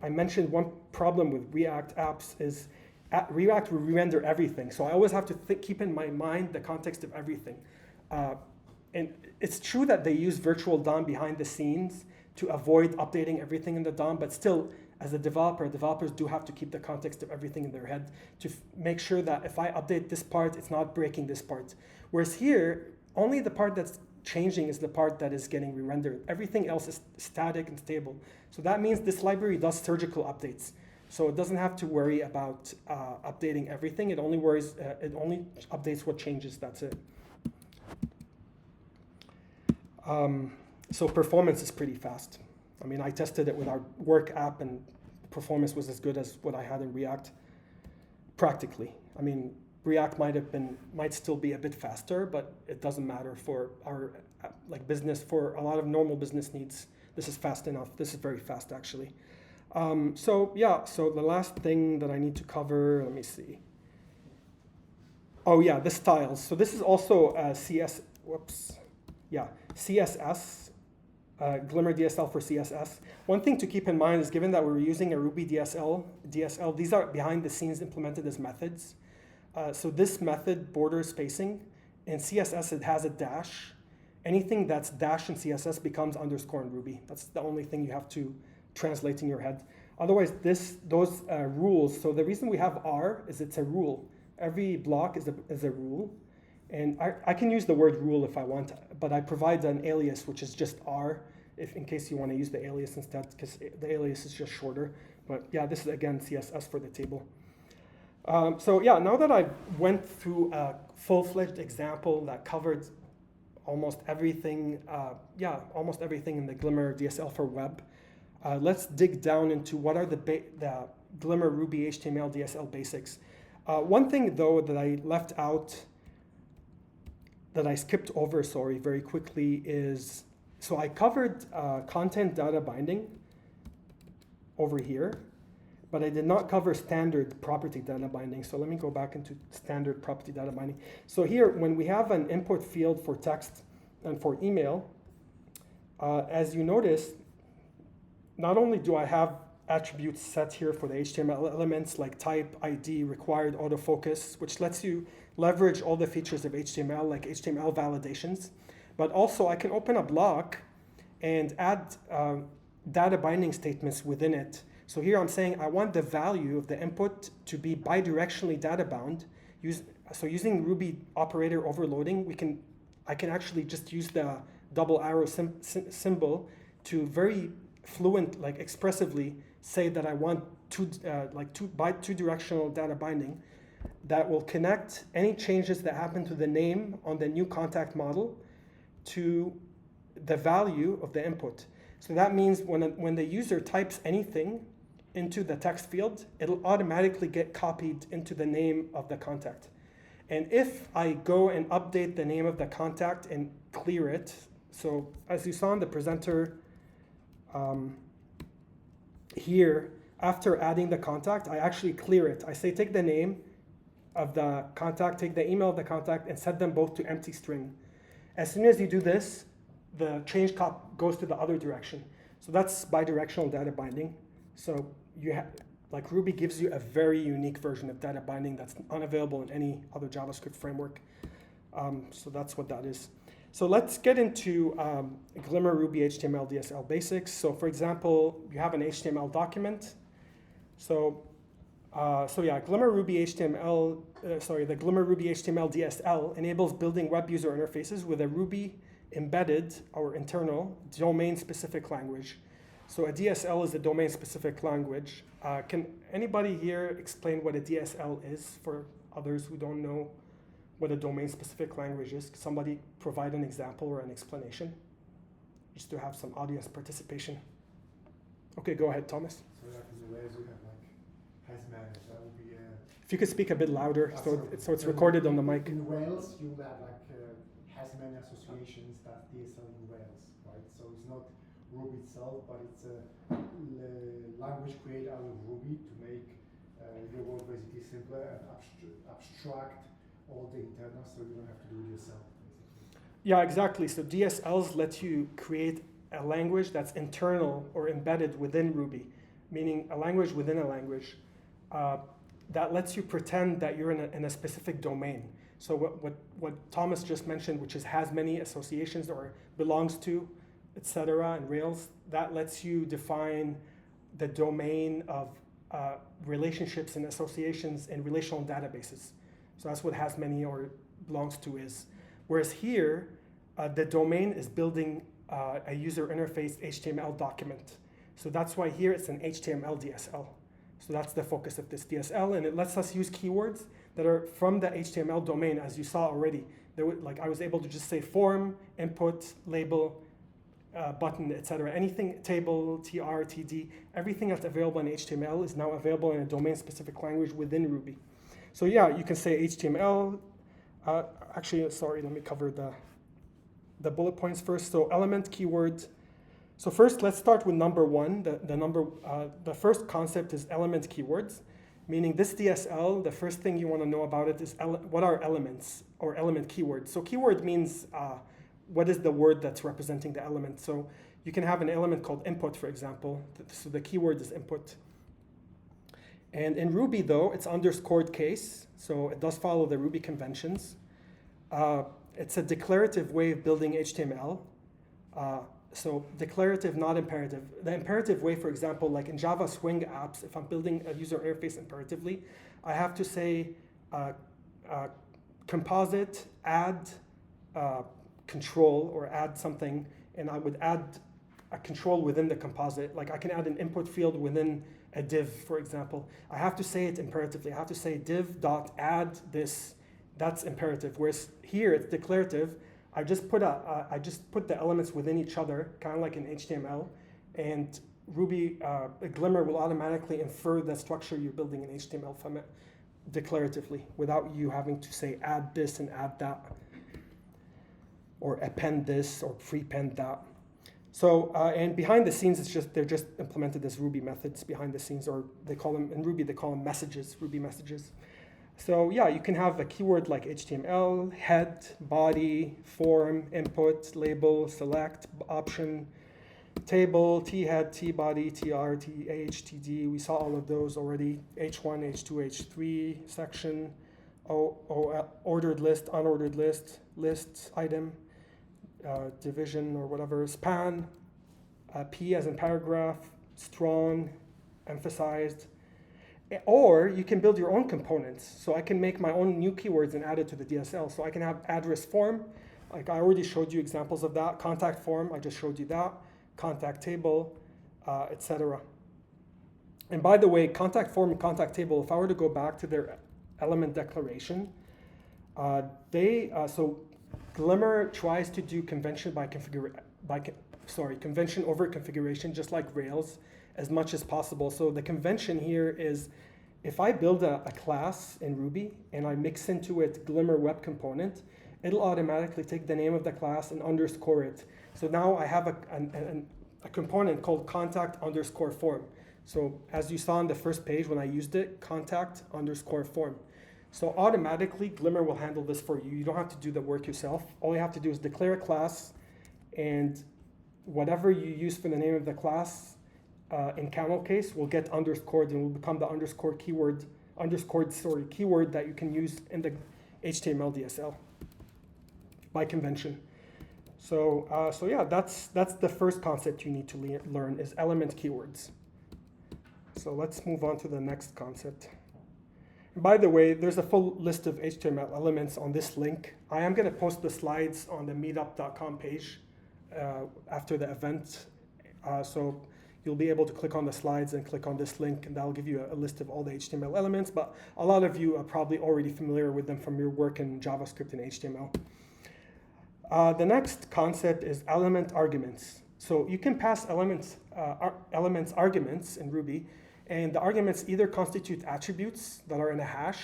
I mentioned, one problem with React apps is React will re-render everything. So I always have to keep in my mind the context of everything. And it's true that they use virtual DOM behind the scenes to avoid updating everything in the DOM, but still, as a developer, developers do have to keep the context of everything in their head to make sure that if I update this part, it's not breaking this part. Whereas here, only the part that's changing is the part that is getting re-rendered. Everything else is static and stable. So that means this library does surgical updates. So it doesn't have to worry about updating everything. It only updates what changes, that's it. So performance is pretty fast. I mean, I tested it with our work app, and performance was as good as what I had in React, practically. I mean, React might still be a bit faster, but it doesn't matter for our business. For a lot of normal business needs, this is fast enough. This is very fast, actually. So the last thing that I need to cover, let me see. Oh yeah, the styles. So this is also CSS, Glimmer DSL for CSS. One thing to keep in mind is, given that we're using a Ruby DSL, these are behind the scenes implemented as methods. So this method, border spacing, in CSS it has a dash. Anything that's dash in CSS becomes underscore in Ruby. That's the only thing you have to translate in your head. Otherwise, those rules, so the reason we have R is it's a rule. Every block is a rule. And I can use the word rule if I want, but I provide an alias, which is just R, if in case you want to use the alias instead, because the alias is just shorter. But yeah, this is again CSS for the table. So yeah, now that I went through a full-fledged example that covered almost everything, almost everything in the Glimmer DSL for web, let's dig down into what are the Glimmer Ruby HTML DSL basics. One thing though that I left out, that I skipped over, very quickly is, so I covered content data binding over here, but I did not cover standard property data binding. So let me go back into standard property data binding. So here, when we have an input field for text and for email, as you notice, not only do I have attributes set here for the HTML elements like type, ID, required autofocus, which lets you leverage all the features of HTML, like HTML validations, but also I can open a block and add data binding statements within it. So here I'm saying I want the value of the input to be bidirectionally data bound. So using Ruby operator overloading, I can actually just use the double arrow symbol to very fluent, like expressively say that I want two directional data binding that will connect any changes that happen to the name on the new contact model to the value of the input. So that means when the user types anything into the text field, it'll automatically get copied into the name of the contact. And if I go and update the name of the contact and clear it, so as you saw in the presenter here, after adding the contact, I actually clear it. I say take the name of the contact, take the email of the contact, and set them both to empty string. As soon as you do this, the change cop goes to the other direction. So that's bidirectional data binding. So like Ruby gives you a very unique version of data binding that's unavailable in any other JavaScript framework. So that's what that is. So let's get into Glimmer Ruby HTML DSL basics. So for example, you have an HTML document. So yeah, Glimmer Ruby HTML, the Glimmer Ruby HTML DSL enables building web user interfaces with a Ruby embedded or internal domain-specific language. So a DSL is a domain-specific language. Can anybody here explain what a DSL is for others who don't know what a domain-specific language is? Could somebody provide an example or an explanation? Just to have some audience participation. Okay, go ahead, Thomas. So like in the Rails you have like has managed, that would be If you could speak a bit louder, so it's so recorded on the mic. In Rails you have like has many associations that DSL in Rails, right? So it's not Ruby itself, but it's a language created out of Ruby to make your work basically simpler and abstract all the internals so you don't have to do it yourself. Basically. Yeah, exactly. So DSLs let you create a language that's internal or embedded within Ruby, meaning a language within a language that lets you pretend that you're in a specific domain. So what Thomas just mentioned, which has many associations or belongs to, etc. in Rails, that lets you define the domain of relationships and associations in relational databases. So that's what has many or belongs to is. Whereas here, the domain is building a user interface HTML document. So that's why here it's an HTML DSL. So that's the focus of this DSL, and it lets us use keywords that are from the HTML domain, as you saw already. Like I was able to just say form, input, label, button, etc. Anything, table, tr, td, everything that's available in HTML is now available in a domain-specific language within Ruby. So yeah, you can say HTML. Actually, sorry, let me cover the bullet points first. So element, keyword. So first, let's start with number one. The first concept is element keywords, meaning this DSL, the first thing you want to know about it is what are elements or element keywords. So keyword means what is the word that's representing the element. So you can have an element called input, for example. So the keyword is input. And in Ruby, though, it's underscored case. So it does follow the Ruby conventions. It's a declarative way of building HTML. So declarative, not imperative. The imperative way, for example, like in Java Swing apps, if I'm building a user interface imperatively, I have to say composite, add control or add something, and I would add a control within the composite. Like I can add an input field within a div, for example. I have to say it imperatively. I have to say div.add this. That's imperative. Whereas here it's declarative. I just put the elements within each other, kind of like in HTML, and Glimmer will automatically infer the structure you're building in HTML from it declaratively without you having to say add this and add that, or append this or prepend that. So and behind the scenes, they're just implemented as Ruby methods behind the scenes, or they call them in Ruby messages, Ruby messages. So yeah, you can have a keyword like HTML, head, body, form, input, label, select, option, table, t-head, t-body, tr, th, td. We saw all of those already. h1, h2, h3, section, ordered list, unordered list, list, item, division or whatever, span, p as in paragraph, strong, emphasized. Or you can build your own components. So I can make my own new keywords and add it to the DSL. So I can have address form, like I already showed you examples of that. Contact form, I just showed you that. Contact table, etc. And by the way, contact form and contact table, if I were to go back to their element declaration, so Glimmer tries to do convention convention over configuration, just like Rails, as much as possible. So the convention here is, if I build a class in Ruby and I mix into it Glimmer web component, it'll automatically take the name of the class and underscore it. So now I have a component called contact underscore form. So as you saw on the first page when I used it, contact underscore form. So automatically Glimmer will handle this for you. You don't have to do the work yourself. All you have to do is declare a class, and whatever you use for the name of the class in camel case will get underscored and will become the keyword that you can use in the HTML DSL by convention. So yeah, that's the first concept you need to learn is element keywords. So let's move on to the next concept. And by the way, there's a full list of HTML elements on this link. I am going to post the slides on the meetup.com page after the event. So you'll be able to click on the slides and click on this link, and that'll give you a list of all the HTML elements. But a lot of you are probably already familiar with them from your work in JavaScript and HTML. The next concept is element arguments. So you can pass elements arguments in Ruby, and the arguments either constitute attributes that are in a hash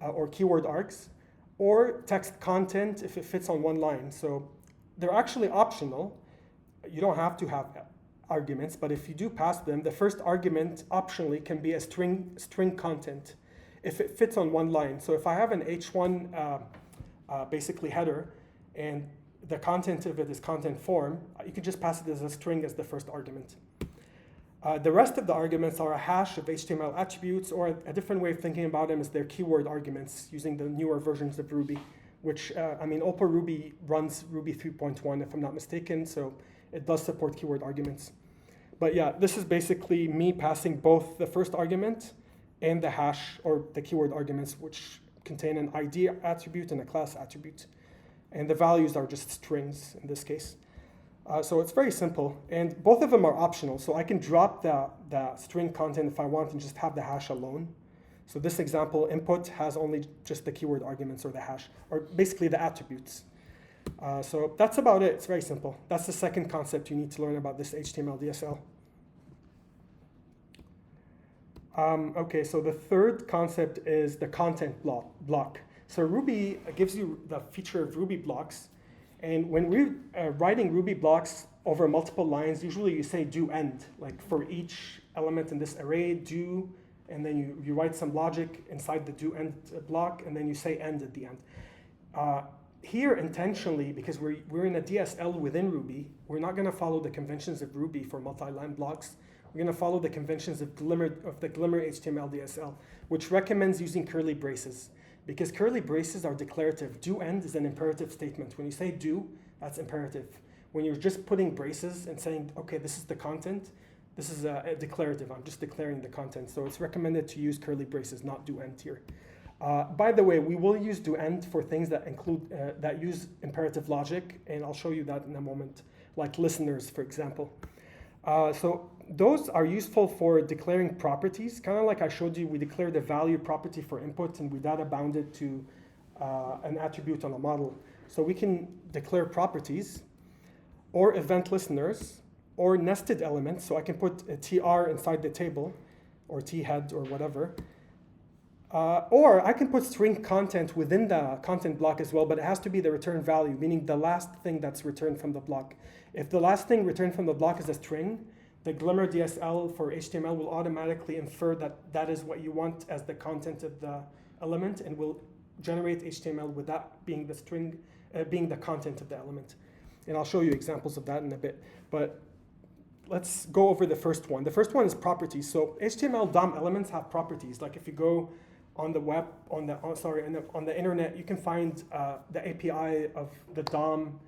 or keyword args, or text content if it fits on one line. So they're actually optional. You don't have to have arguments, but if you do pass them, the first argument optionally can be a string content if it fits on one line. So if I have an h1 basically header, and the content of it is content form, you can just pass it as a string as the first argument. The rest of the arguments are a hash of HTML attributes, or a different way of thinking about them is their keyword arguments using the newer versions of Ruby, which, Opera Ruby runs Ruby 3.1 if I'm not mistaken, so it does support keyword arguments. But yeah, this is basically me passing both the first argument and the hash, or the keyword arguments, which contain an ID attribute and a class attribute. And the values are just strings in this case. So it's very simple, and both of them are optional. So I can drop the string content if I want and just have the hash alone. So this example, input has only just the keyword arguments or the hash, or basically the attributes. So that's about it. It's very simple. That's the second concept you need to learn about this HTML DSL. Okay, so the third concept is the content block. So Ruby gives you the feature of Ruby blocks. And when we're writing Ruby blocks over multiple lines, usually you say do end. Like for each element in this array, do, and then you write some logic inside the do end block, and then you say end at the end. Here, intentionally, because we're in a DSL within Ruby, we're not going to follow the conventions of Ruby for multi-line blocks. We're going to follow the conventions of the Glimmer HTML DSL, which recommends using curly braces. Because curly braces are declarative. Do end is an imperative statement. When you say do, that's imperative. When you're just putting braces and saying, okay, this is the content, this is a declarative. I'm just declaring the content. So it's recommended to use curly braces, not do end here. By the way, we will use do end for things that include that use imperative logic, and I'll show you that in a moment, like listeners, for example. So those are useful for declaring properties, kind of like I showed you. We declare the value property for input, and we data bound it to an attribute on a model. So we can declare properties, or event listeners, or nested elements. So I can put a tr inside the table, orthead, or whatever. Or I can put string content within the content block as well, but it has to be the return value, meaning the last thing that's returned from the block. If the last thing returned from the block is a string, the Glimmer DSL for HTML will automatically infer that that is what you want as the content of the element, and will generate HTML with that being the string, being the content of the element. And I'll show you examples of that in a bit. But let's go over the first one. The first one is properties. So HTML DOM elements have properties. Like if you go on the web, on the internet, you can find the API of the DOM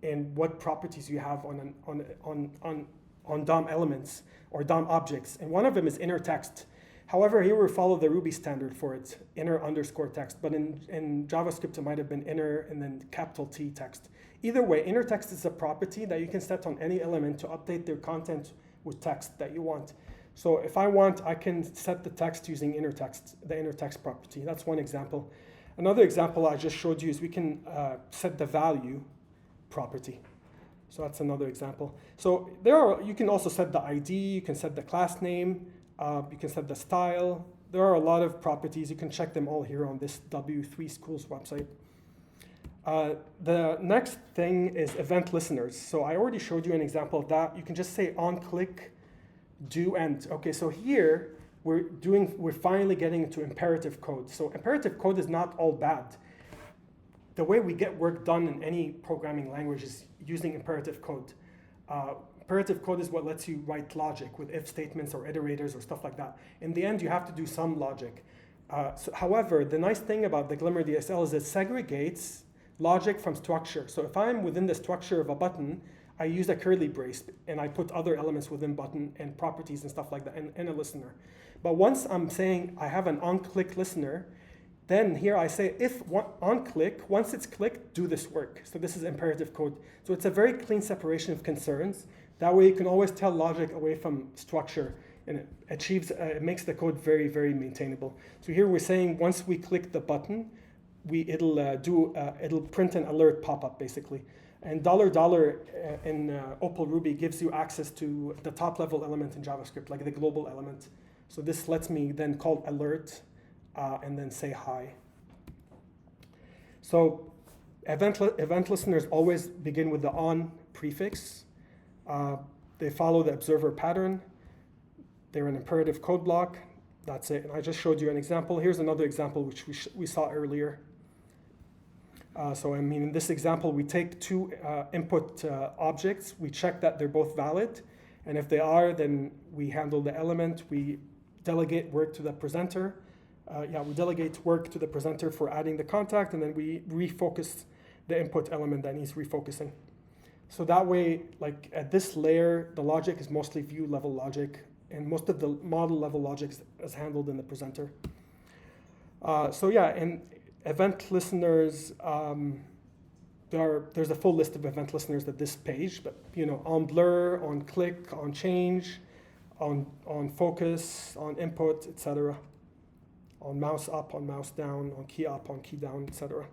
and what properties you have on DOM elements or DOM objects. And one of them is inner text. However, here we follow the Ruby standard for it, inner underscore text. But in JavaScript, it might have been inner and then capital T text. Either way, inner text is a property that you can set on any element to update their content with text that you want. So if I want, I can set the text using inner text, the inner text property. That's one example. Another example I just showed you is we can set the value property. So that's another example. So you can also set the ID, you can set the class name, you can set the style. There are a lot of properties. You can check them all here on this W3 Schools website. The next thing is event listeners. So I already showed you an example of that. You can just say on click, do end. Okay, so here we're finally getting into imperative code. So imperative code is not all bad. The way we get work done in any programming language is using imperative code. Imperative code is what lets you write logic with if statements or iterators or stuff like that. In the end, you have to do some logic. However, the nice thing about the Glimmer DSL is it segregates logic from structure. So if I'm within the structure of a button, I use a curly brace and I put other elements within button and properties and stuff like that and a listener. But once I'm saying I have an on-click listener, then here I say if on click, once it's clicked, do this work. So this is imperative code. So it's a very clean separation of concerns. That way you can always tell logic away from structure, and it makes the code very, very maintainable. So here we're saying once we click the button, it'll print an alert pop-up basically. And $$ in Opal Ruby gives you access to the top level element in JavaScript, like the global element. So this lets me then call alert and then say hi. So event listeners always begin with the on prefix. They follow the observer pattern. They're an imperative code block. That's it. And I just showed you an example. Here's another example which we saw earlier. So I mean, in this example, we take two input objects. We check that they're both valid. And if they are, then we handle the element. We delegate work to the presenter. We delegate work to the presenter for adding the contact, and then we refocus the input element that needs refocusing. So that way, like at this layer, the logic is mostly view level logic, and most of the model level logic is handled in the presenter. And event listeners, there's a full list of event listeners at this page, but on blur, on click, on change, on focus, on input, etc. On mouse up, on mouse down, on key up, on key down, etc.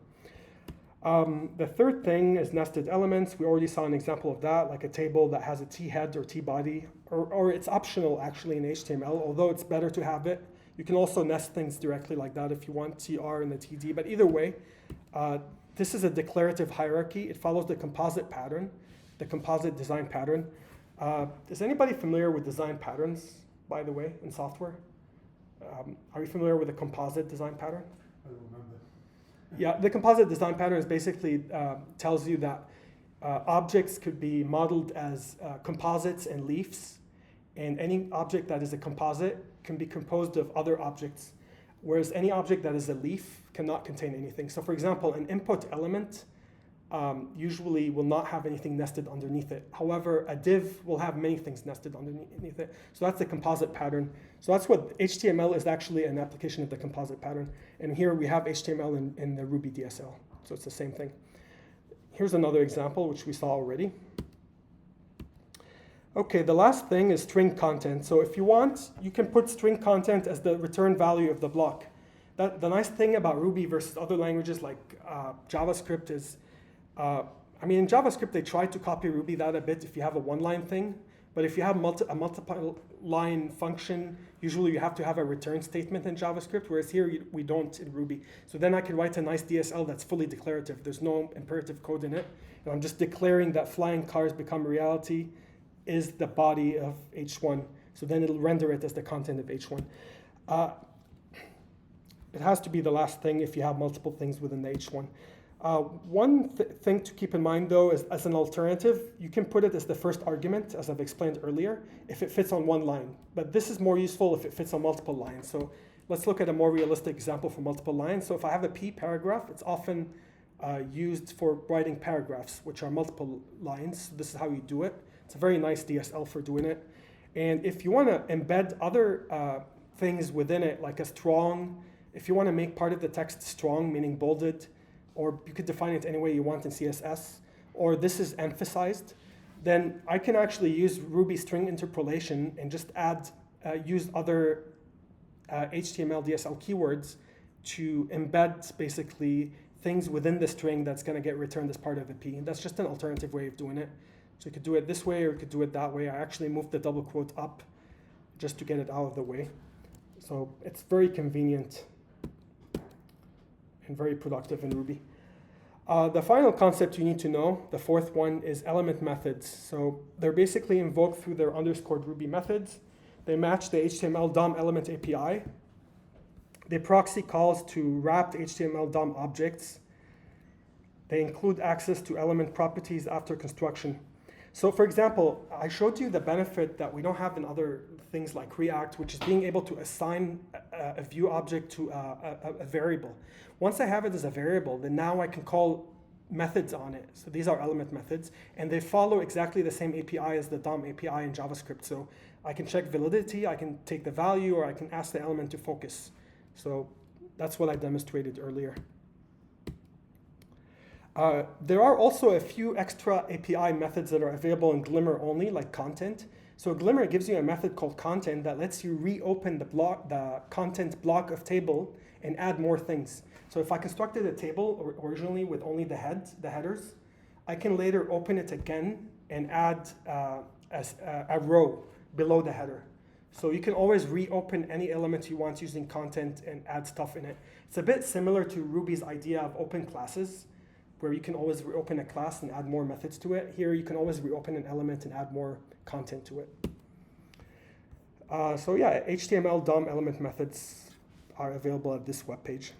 The third thing is nested elements. We already saw an example of that, like a table that has a t-head or t-body, or it's optional actually in HTML, although it's better to have it. You can also nest things directly like that if you want, tr and the td, but either way, this is a declarative hierarchy. It follows the composite pattern, the composite design pattern. Is anybody familiar with design patterns, by the way, in software? Are you familiar with the composite design pattern? I don't remember. Yeah, the composite design pattern is basically tells you that objects could be modeled as composites and leaves, and any object that is a composite can be composed of other objects, whereas any object that is a leaf cannot contain anything. So for example, an input element usually will not have anything nested underneath it. However, a div will have many things nested underneath it. So that's the composite pattern. So that's what HTML is actually an application of the composite pattern. And here we have HTML in the Ruby DSL. So it's the same thing. Here's another example, which we saw already. Okay, the last thing is string content. So if you want, you can put string content as the return value of the block. The nice thing about Ruby versus other languages like JavaScript is, in JavaScript, they try to copy Ruby that a bit if you have a one-line thing. But if you have a multiple line function, usually you have to have a return statement in JavaScript, whereas here we don't in Ruby. So then I can write a nice DSL that's fully declarative. There's no imperative code in it. And I'm just declaring that flying cars become reality is the body of H1. So then it'll render it as the content of H1. It has to be the last thing if you have multiple things within the H1. One thing to keep in mind, though, is as an alternative, you can put it as the first argument, as I've explained earlier, if it fits on one line. But this is more useful if it fits on multiple lines. So let's look at a more realistic example for multiple lines. So if I have a P paragraph, it's often used for writing paragraphs, which are multiple lines. This is how you do it. It's a very nice DSL for doing it. And if you want to embed other things within it, like a strong, if you want to make part of the text strong, meaning bolded, or you could define it any way you want in CSS, or this is emphasized, then I can actually use Ruby string interpolation and just use other HTML DSL keywords to embed basically things within the string that's going to get returned as part of the P. And that's just an alternative way of doing it. So you could do it this way or you could do it that way. I actually moved the double quote up just to get it out of the way. So it's very convenient and very productive in Ruby. The final concept you need to know, the fourth one, is element methods. So they're basically invoked through their underscored Ruby methods. They match the HTML DOM element API. They proxy calls to wrapped HTML DOM objects. They include access to element properties after construction. So for example, I showed you the benefit that we don't have in other things like React, which is being able to assign a view object to a variable. Once I have it as a variable, then now I can call methods on it. So these are element methods, and they follow exactly the same API as the DOM API in JavaScript. So I can check validity, I can take the value, or I can ask the element to focus. So that's what I demonstrated earlier. There are also a few extra API methods that are available in Glimmer only, like content. So Glimmer gives you a method called content that lets you reopen the content block of table and add more things. So if I constructed a table originally with only the headers, I can later open it again and add a row below the header. So you can always reopen any element you want using content and add stuff in it. It's a bit similar to Ruby's idea of open classes, where you can always reopen a class and add more methods to it. Here you can always reopen an element and add more content to it. So yeah, HTML DOM element methods are available at this webpage.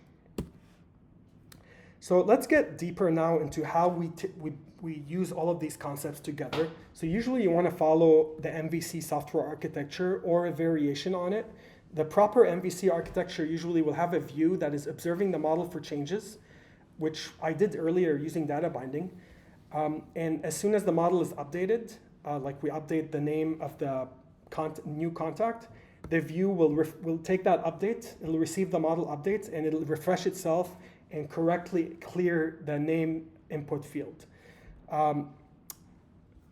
So let's get deeper now into how we use all of these concepts together. So usually you want to follow the MVC software architecture or a variation on it. The proper MVC architecture usually will have a view that is observing the model for changes, which I did earlier using data binding. And as soon as the model is updated, like we update the name of the new contact, the view will take that update, it'll receive the model update, and it'll refresh itself and correctly clear the name input field. And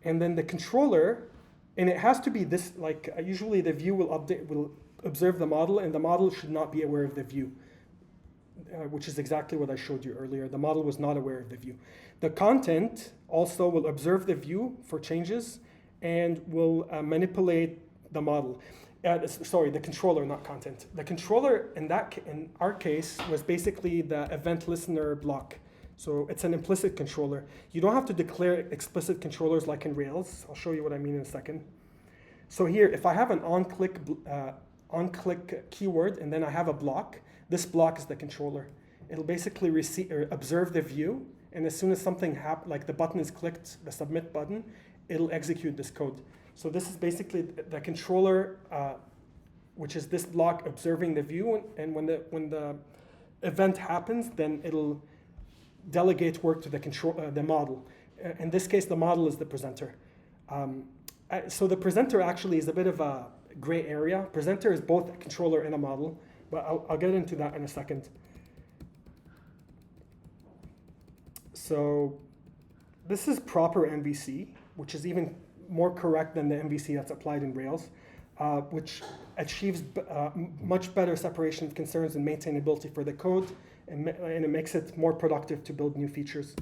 then the controller, and it has to be this, like usually the view will observe the model, and the model should not be aware of the view. Which is exactly what I showed you earlier. The model was not aware of the view. The content also will observe the view for changes and will manipulate the model. Sorry, the controller, not content. The controller in our case was basically the event listener block. So it's an implicit controller. You don't have to declare explicit controllers like in Rails. I'll show you what I mean in a second. So here, if I have an on-click keyword and then I have a block, this block is the controller. It'll basically observe the view, and as soon as something happens, like the button is clicked, the submit button, it'll execute this code. So this is basically the controller, which is this block observing the view, and when the event happens, then it'll delegate work to the model. In this case, the model is the presenter. So the presenter actually is a bit of a gray area. Presenter is both a controller and a model, but I'll get into that in a second. So this is proper MVC, which is even more correct than the MVC that's applied in Rails, which achieves much better separation of concerns and maintainability for the code, and it makes it more productive to build new features.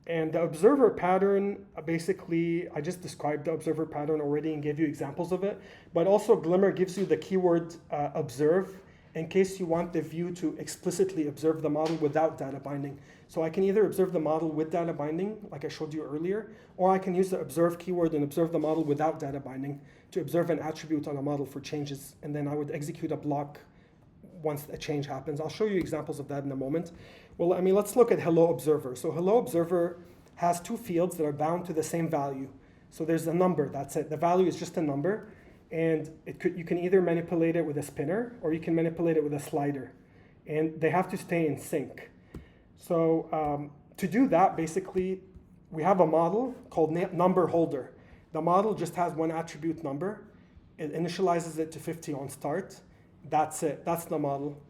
And the observer pattern, basically, I just described the observer pattern already and gave you examples of it, but also Glimmer gives you the keyword observe in case you want the view to explicitly observe the model without data binding. So I can either observe the model with data binding, like I showed you earlier, or I can use the observe keyword and observe the model without data binding to observe an attribute on a model for changes, and then I would execute a block once a change happens. I'll show you examples of that in a moment. Well, I mean, let's look at hello observer. So hello observer has two fields that are bound to the same value. So there's a number, that's it. The value is just a number, and you can either manipulate it with a spinner or you can manipulate it with a slider, and they have to stay in sync. So to do that, basically, we have a model called number holder. The model just has one attribute number. It initializes it to 50 on start. That's it. That's the model.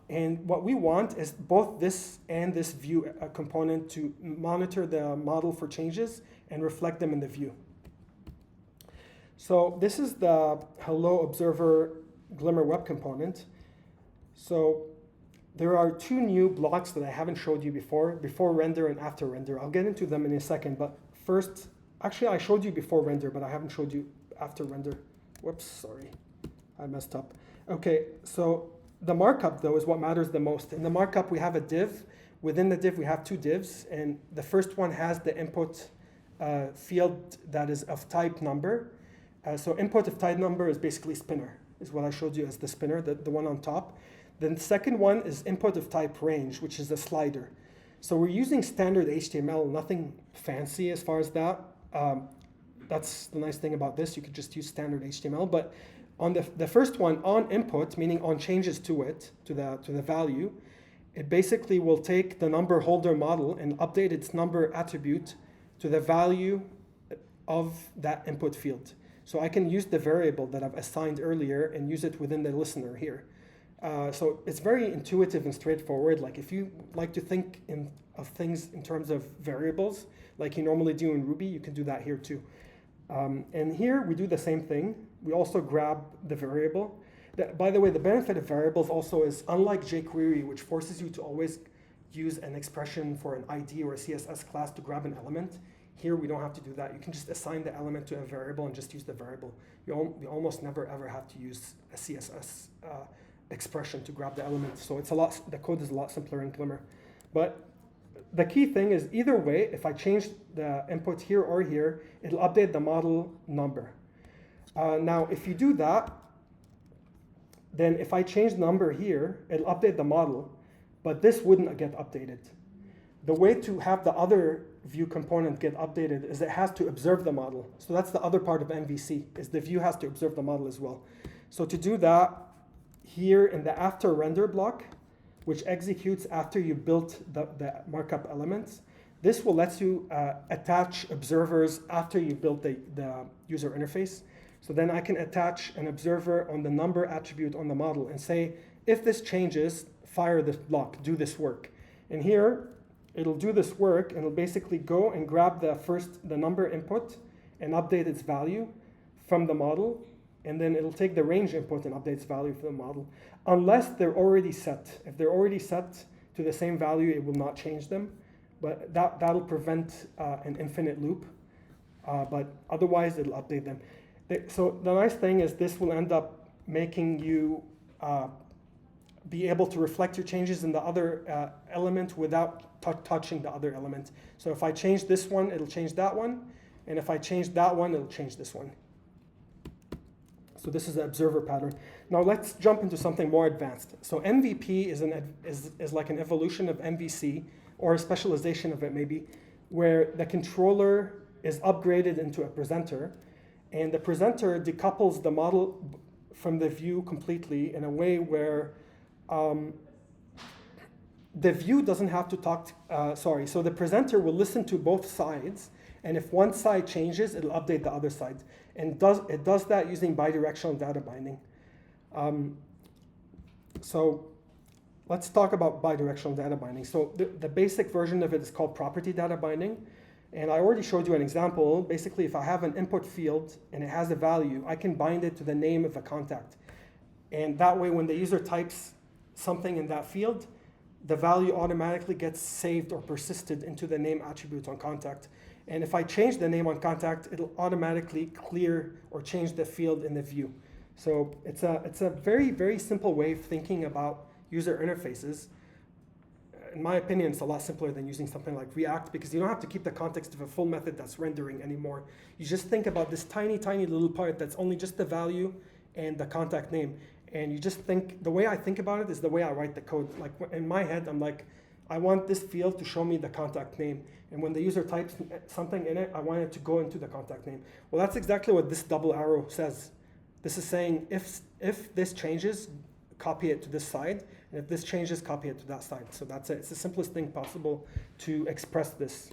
And what we want is both this and this view component to monitor the model for changes and reflect them in the view. So this is the hello observer Glimmer web component. So there are two new blocks that I haven't showed you before render and after render. I'll get into them in a second, but first, actually I showed you before render, but I haven't showed you after render. Whoops, sorry, I messed up. Okay, so the markup though is what matters the most. In the markup we have a div. Within the div we have two divs, and the first one has the input field that is of type number. So input of type number is basically spinner, is what I showed you as the spinner, the one on top. Then the second one is input of type range, which is a slider. So we're using standard HTML, nothing fancy as far as that. That's the nice thing about this. You could just use standard HTML. But on the first one, on input, meaning on changes to it, to the value, it basically will take the number holder model and update its number attribute to the value of that input field. So I can use the variable that I've assigned earlier and use it within the listener here. So it's very intuitive and straightforward. Like if you like to think of things in terms of variables, like you normally do in Ruby, you can do that here too. And here we do the same thing. We also grab the variable. By the way, the benefit of variables also is, unlike jQuery, which forces you to always use an expression for an ID or a CSS class to grab an element, here we don't have to do that. You can just assign the element to a variable and just use the variable. You almost never ever have to use a CSS expression to grab the element. So the code is a lot simpler in Glimmer. But the key thing is, either way, if I change the input here or here, it'll update the model number. Now, if you do that, then if I change number here, it'll update the model, but this wouldn't get updated. The way to have the other view component get updated is it has to observe the model. So that's the other part of MVC, is the view has to observe the model as well. So to do that, here in the after render block, which executes after you built the markup elements, this will let you attach observers after you built the user interface. So then I can attach an observer on the number attribute on the model and say, if this changes, fire this block, do this work. And here, it'll do this work, and it'll basically go and grab the number input and update its value from the model, and then it'll take the range input and update its value from the model, unless they're already set. If they're already set to the same value, it will not change them, but that'll prevent an infinite loop, but otherwise it'll update them. So the nice thing is this will end up making you be able to reflect your changes in the other element without touching the other element. So if I change this one, it'll change that one. And if I change that one, it'll change this one. So this is the observer pattern. Now let's jump into something more advanced. So MVP is like an evolution of MVC, or a specialization of it maybe, where the controller is upgraded into a presenter, and the presenter decouples the model from the view completely in a way where the view doesn't have to talk, so the presenter will listen to both sides, and if one side changes, it'll update the other side. And it does that using bidirectional data binding. So let's talk about bidirectional data binding. So the basic version of it is called property data binding. And I already showed you an example. Basically, if I have an input field and it has a value, I can bind it to the name of a contact. And that way, when the user types something in that field, the value automatically gets saved or persisted into the name attribute on contact. And if I change the name on contact, it'll automatically clear or change the field in the view. So it's a very, very simple way of thinking about user interfaces. In my opinion, it's a lot simpler than using something like React, because you don't have to keep the context of a full method that's rendering anymore. You just think about this tiny, tiny little part that's only just the value and the contact name. And you just think, the way I think about it is the way I write the code. Like in my head, I'm like, I want this field to show me the contact name. And when the user types something in it, I want it to go into the contact name. Well, that's exactly what this double arrow says. This is saying, if this changes, copy it to this side. And if this changes, copy it to that side. So that's it. It's the simplest thing possible to express this.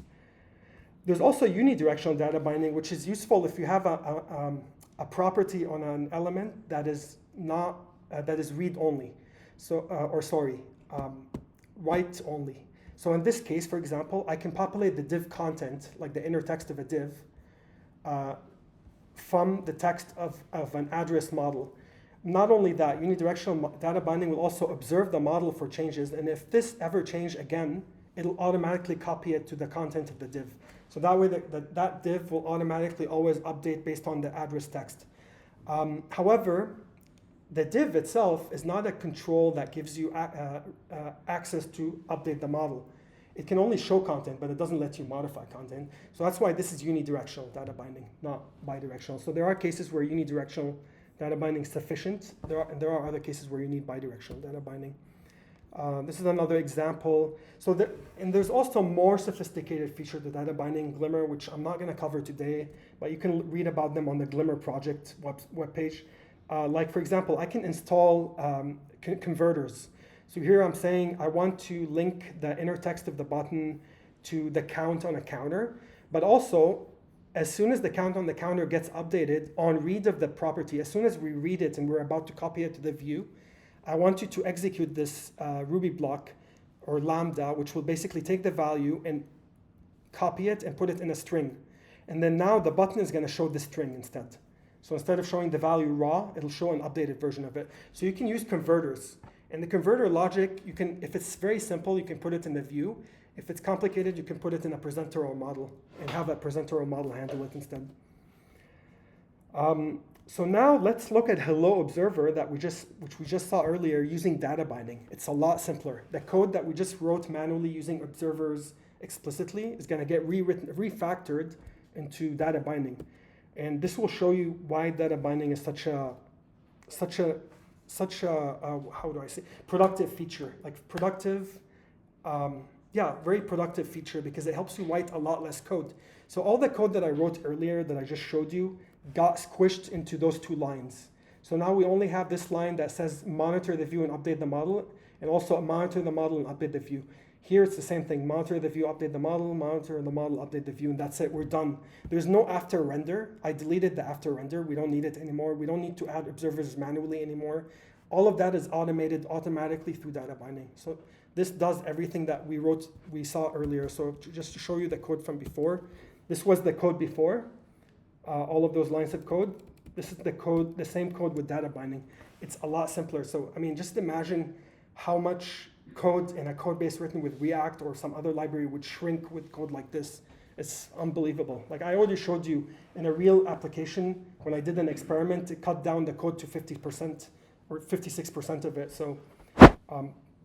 There's also unidirectional data binding, which is useful if you have a property on an element that is not that is read only. So write only. So in this case, for example, I can populate the div content, like the inner text of a div, from the text of an address model. Not only that, unidirectional data binding will also observe the model for changes, and if this ever change again, it'll automatically copy it to the content of the div. So that way that div will automatically always update based on the address text. However, the div itself is not a control that gives you access to update the model. It can only show content, but it doesn't let you modify content. So that's why this is unidirectional data binding, not bidirectional. So there are cases where unidirectional data binding is sufficient. There are other cases where you need bidirectional data binding. This is another example. So and there's also more sophisticated feature to data binding in Glimmer, which I'm not going to cover today, but you can read about them on the Glimmer project webpage. Like, for example, I can install converters. So here I'm saying I want to link the inner text of the button to the count on a counter, but also as soon as the count on the counter gets updated on read of the property, as soon as we read it and we're about to copy it to the view, I want you to execute this Ruby block or lambda, which will basically take the value and copy it and put it in a string. And then now the button is going to show the string instead. So instead of showing the value raw, it'll show an updated version of it. So you can use converters. And the converter logic, you can, if it's very simple, you can put it in the view. If it's complicated, you can put it in a presenter or model and have a presenter or model handle it instead. So now let's look at Hello Observer which we just saw earlier using data binding. It's a lot simpler. The code that we just wrote manually using observers explicitly is going to get refactored into data binding. And this will show you why data binding is such a how do I say, productive feature, like productive, very productive feature, because it helps you write a lot less code. So all the code that I wrote earlier that I just showed you got squished into those two lines. So now we only have this line that says monitor the view and update the model, and also monitor the model and update the view. Here it's the same thing, monitor the view, update the model, monitor the model, update the view, and that's it, we're done. There's no after render. I deleted the after render, we don't need it anymore. We don't need to add observers manually anymore. All of that is automated automatically through data binding. So this does everything that we saw earlier. So just to show you the code from before, this was the code before, all of those lines of code. This is the code, the same code with data binding. It's a lot simpler. So, I mean, just imagine how much code in a code base written with React or some other library would shrink with code like this. It's unbelievable. Like I already showed you in a real application, when I did an experiment, it cut down the code to 50% or 56% of it. So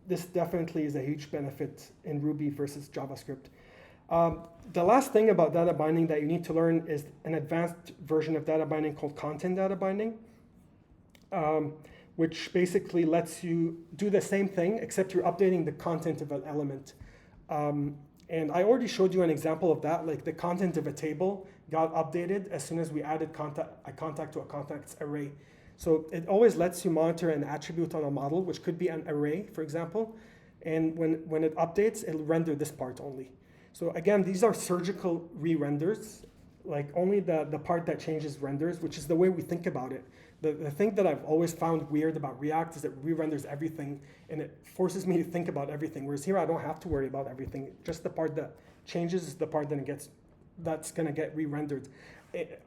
this definitely is a huge benefit in Ruby versus JavaScript. The last thing about data binding that you need to learn is an advanced version of data binding called content data binding, which basically lets you do the same thing, except you're updating the content of an element. And I already showed you an example of that, like the content of a table got updated as soon as we added a contact to a contacts array. So it always lets you monitor an attribute on a model, which could be an array, for example. and when it updates, it'll render this part only. So again, these are surgical re-renders, like only the part that changes renders, which is the way we think about it. The thing that I've always found weird about React is it re-renders everything, and it forces me to think about everything, whereas here I don't have to worry about everything. Just the part that changes is the part that's gonna get re-rendered.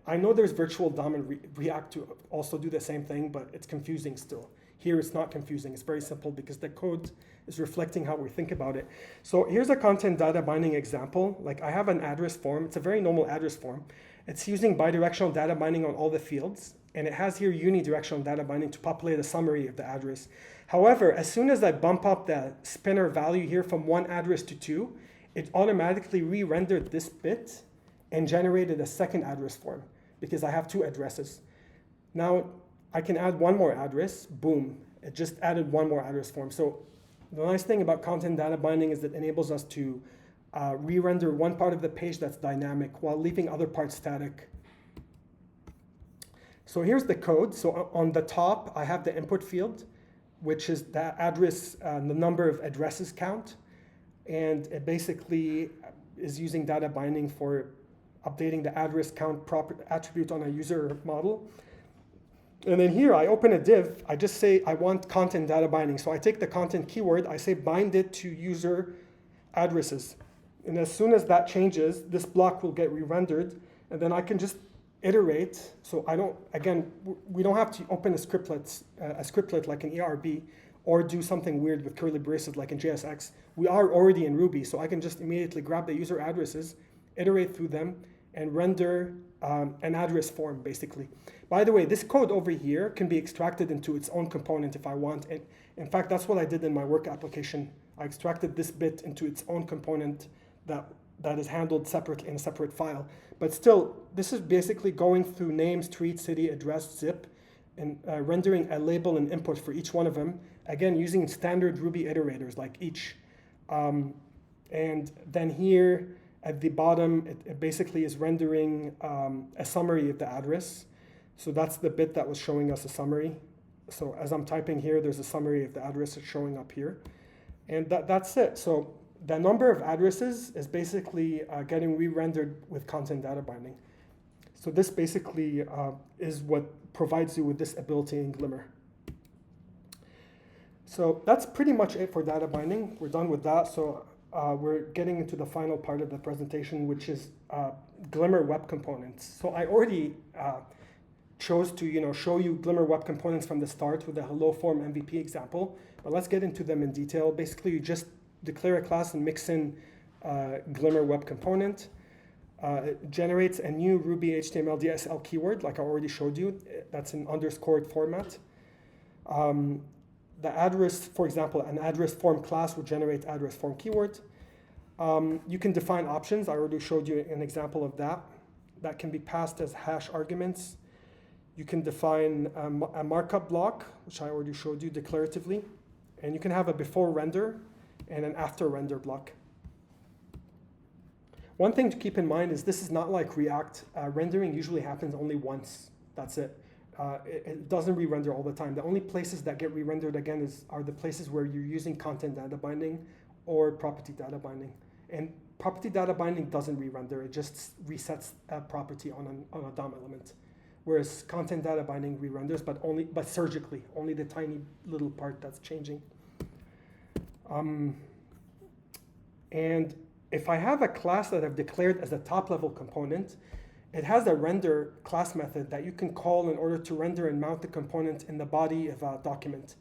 I know there's virtual DOM and React to also do the same thing, but it's confusing still. Here it's not confusing, it's very simple because the code is reflecting how we think about it. So here's a content data binding example. Like I have an address form, it's a very normal address form. It's using bidirectional data binding on all the fields, and it has here unidirectional data binding to populate a summary of the address. However, as soon as I bump up the spinner value here from 1 address to 2, it automatically re-rendered this bit and generated a second address form because I have 2 addresses. Now I can add 1 more address, boom, it just added 1 more address form. So the nice thing about content data binding is it enables us to re-render one part of the page that's dynamic while leaving other parts static. So here's the code. So on the top, I have the input field, which is the address, the number of addresses count. And it basically is using data binding for updating the address count attribute on a user model. And then here I open a div, I just say I want content data binding. So I take the content keyword, I say bind it to user addresses. And as soon as that changes, this block will get re-rendered, and then I can just iterate. So I don't, again, we don't have to open a scriptlet like an ERB or do something weird with curly braces like in JSX. We are already in Ruby, so I can just immediately grab the user addresses, iterate through them, and render an address form, basically. By the way, this code over here can be extracted into its own component if I want. And in fact, that's what I did in my work application. I extracted this bit into its own component that is handled separately in a separate file. But still, this is basically going through name, street, city, address, zip, and rendering a label and input for each one of them. Again, using standard Ruby iterators like each. And then here at the bottom, it basically is rendering a summary of the address. So that's the bit that was showing us a summary. So as I'm typing here, there's a summary of the address that's showing up here. And that's it. So the number of addresses is basically getting re-rendered with content data binding. So this basically is what provides you with this ability in Glimmer. So that's pretty much it for data binding. We're done with that. So we're getting into the final part of the presentation, which is Glimmer Web Components. So I already chose to show you Glimmer Web Components from the start with the Hello Form MVP example, but let's get into them in detail. Basically, you just declare a class and mix in Glimmer Web Component. It generates a new Ruby HTML DSL keyword, like I already showed you. That's an underscored format. The address, for example, an address form class would generate address form keyword. You can define options. I already showed you an example of that. That can be passed as hash arguments. You can define a markup block, which I already showed you declaratively. And you can have a before render and an after render block. One thing to keep in mind is this is not like React. Rendering usually happens only once. That's it. It doesn't re-render all the time. The only places that get re-rendered again are the places where you're using content data binding or property data binding. And property data binding doesn't re-render. It just resets a property on a DOM element. Whereas content data binding re-renders, but surgically, only the tiny little part that's changing. And if I have a class that I've declared as a top-level component, it has a render class method that you can call in order to render and mount the component in the body of a document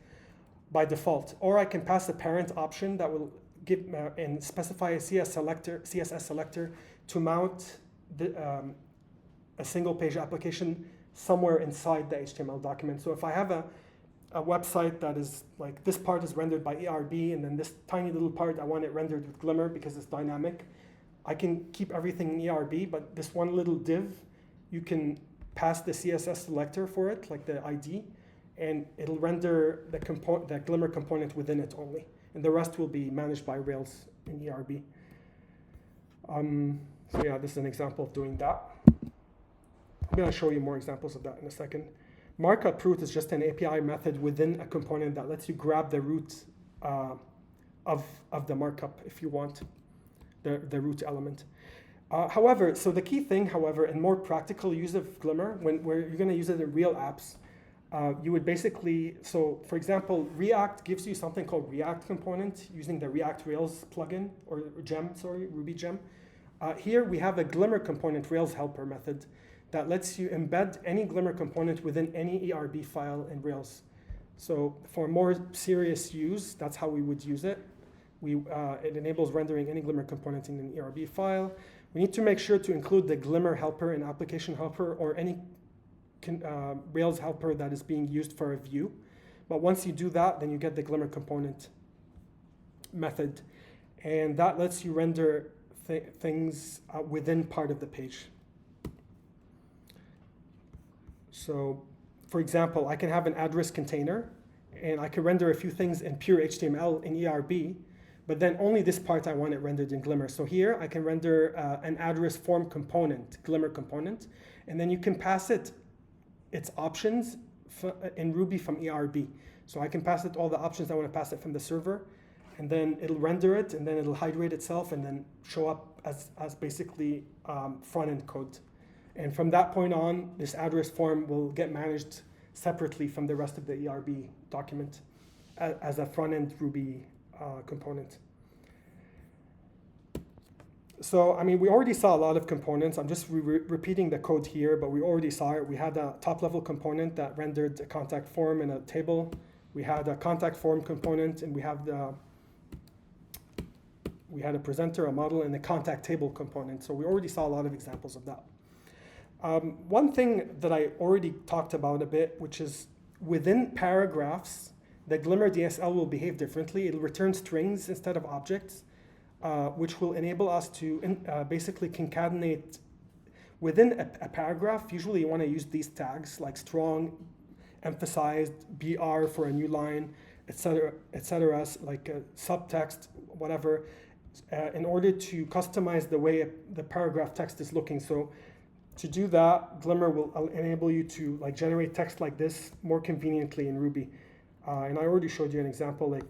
by default. Or I can pass a parent option that will give and specify a CSS selector to mount a single page application somewhere inside the HTML document. So if I have a website that is like this part is rendered by ERB and then this tiny little part I want it rendered with Glimmer because it's dynamic, I can keep everything in ERB, but this one little div, you can pass the CSS selector for it, like the ID, and it'll render the Glimmer component within it only. And the rest will be managed by Rails in ERB. So yeah, this is an example of doing that. I'm going to show you more examples of that in a second. Markup root is just an API method within a component that lets you grab the root of the markup if you want, the root element. However, so the key thing, however, in more practical use of Glimmer, where you're going to use it in real apps, you would basically, so for example, React gives you something called React component using the React Rails plugin, or gem, sorry, Ruby gem. Here we have a Glimmer component Rails helper method that lets you embed any Glimmer component within any ERB file in Rails. So for more serious use, that's how we would use it. It enables rendering any Glimmer component in an ERB file. We need to make sure to include the Glimmer helper and application helper or any Rails helper that is being used for a view. But once you do that, then you get the Glimmer component method. And that lets you render things within part of the page. So, for example, I can have an address container, and I can render a few things in pure HTML in ERB, but then only this part I want it rendered in Glimmer. So here I can render an address form component, Glimmer component, and then you can pass it its options in Ruby from ERB. So I can pass it all the options I want to pass it from the server, and then it'll render it, and then it'll hydrate itself, and then show up as basically front-end code. And from that point on, this address form will get managed separately from the rest of the ERB document as a front-end Ruby component. So, I mean, we already saw a lot of components. I'm just repeating the code here, but we already saw it. We had a top-level component that rendered a contact form and a table. We had a contact form component, and we had a presenter, a model, and a contact table component. So we already saw a lot of examples of that. One thing that I already talked about a bit, which is within paragraphs, the Glimmer DSL will behave differently. It'll return strings instead of objects, which will enable us to basically concatenate within a paragraph. Usually you want to use these tags like strong, emphasized, BR for a new line, etc., like subtext, whatever, in order to customize the way the paragraph text is looking. So to do that, Glimmer will enable you to like generate text like this more conveniently in Ruby. And I already showed you an example. Like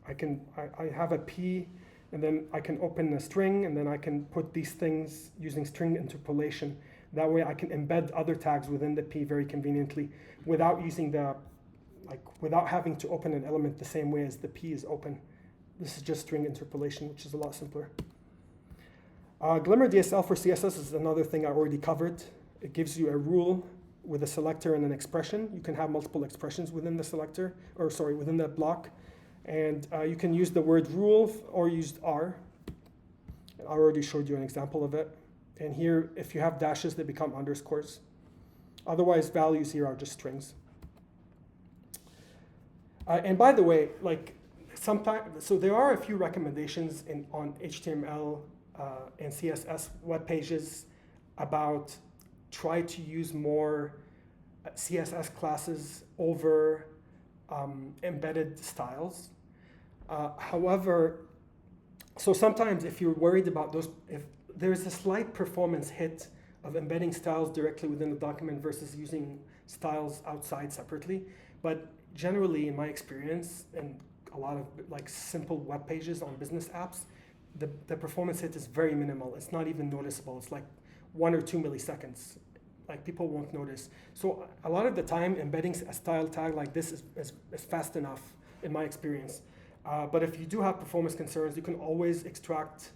I have a P, and then I can open a string, and then I can put these things using string interpolation. That way I can embed other tags within the P very conveniently without using without having to open an element the same way as the P is open. This is just string interpolation, which is a lot simpler. Glimmer DSL for CSS is another thing I already covered. It gives you a rule with a selector and an expression. You can have multiple expressions within the selector, or sorry, within the block. And you can use the word rule or use R. I already showed you an example of it. And here, if you have dashes, they become underscores. Otherwise, values here are just strings. And by the way, like sometimes, so there are a few recommendations on HTML and CSS web pages about try to use more CSS classes over embedded styles. However, so sometimes if you're worried about those, if there's a slight performance hit of embedding styles directly within the document versus using styles outside separately, but generally in my experience and a lot of like simple web pages on business apps, the performance hit is very minimal. It's not even noticeable. It's like 1 or 2 milliseconds. Like people won't notice. So a lot of the time, embedding a style tag like this is fast enough in my experience. But if you do have performance concerns, you can always extract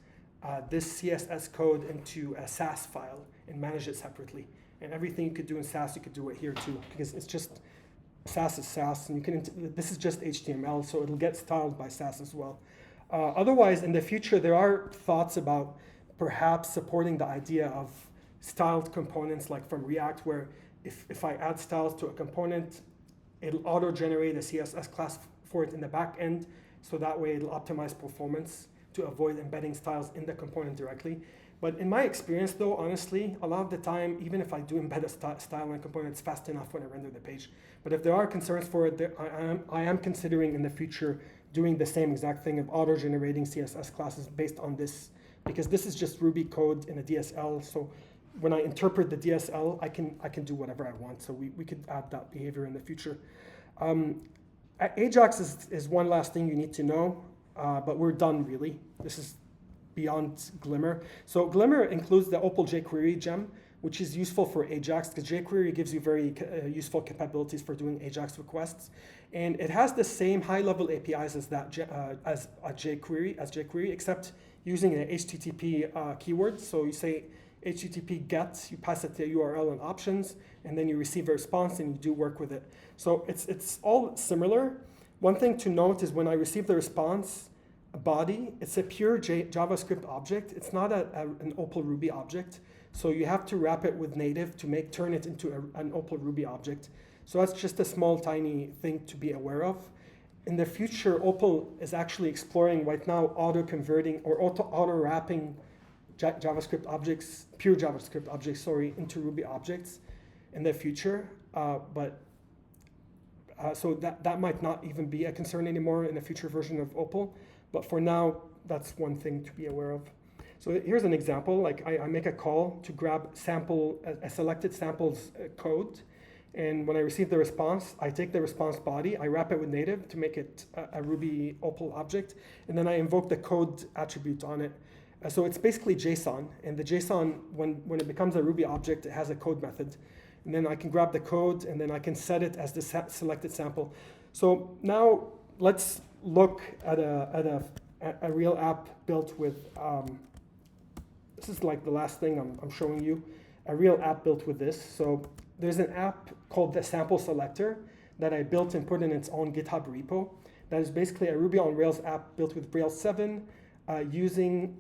this CSS code into a Sass file and manage it separately. And everything you could do in Sass, you could do it here too, because it's just Sass is Sass, and you can. This is just HTML, so it'll get styled by Sass as well. Otherwise, in the future, there are thoughts about perhaps supporting the idea of styled components like from React, where if I add styles to a component, it'll auto-generate a CSS class for it in the back end, so that way it'll optimize performance to avoid embedding styles in the component directly. But in my experience though, honestly, a lot of the time, even if I do embed a style in a component, it's fast enough when I render the page. But if there are concerns for it, I am considering in the future doing the same exact thing of auto-generating CSS classes based on this, because this is just Ruby code in a DSL. So when I interpret the DSL, I can do whatever I want. So we could add that behavior in the future. Ajax is one last thing you need to know. but we're done really. This is beyond Glimmer. So Glimmer includes the Opal jQuery gem, which is useful for Ajax, because jQuery gives you very useful capabilities for doing Ajax requests. And it has the same high-level APIs as jQuery, except using an HTTP keyword. So you say HTTP get, you pass it the URL and options, and then you receive a response and you do work with it. So it's all similar. One thing to note is when I receive the response body, it's a pure JavaScript object. It's not an Opal Ruby object. So you have to wrap it with native to turn it into an Opal Ruby object. So that's just a small, tiny thing to be aware of. In the future, Opal is actually exploring right now auto-converting or auto-wrapping JavaScript objects, pure JavaScript objects, into Ruby objects in the future. So that might not even be a concern anymore in a future version of Opal. But for now, that's one thing to be aware of. So here's an example. Like I make a call to grab a selected sample's code. And when I receive the response, I take the response body, I wrap it with native to make it a Ruby Opal object, and then I invoke the code attribute on it. So it's basically JSON, and the JSON, when it becomes a Ruby object, it has a code method. And then I can grab the code, and then I can set it as the selected sample. So now let's look at a real app built with, this is like the last thing I'm showing you, a real app built with this. So there's an app called the sample selector that I built and put in its own GitHub repo. That is basically a Ruby on Rails app built with Rails 7 written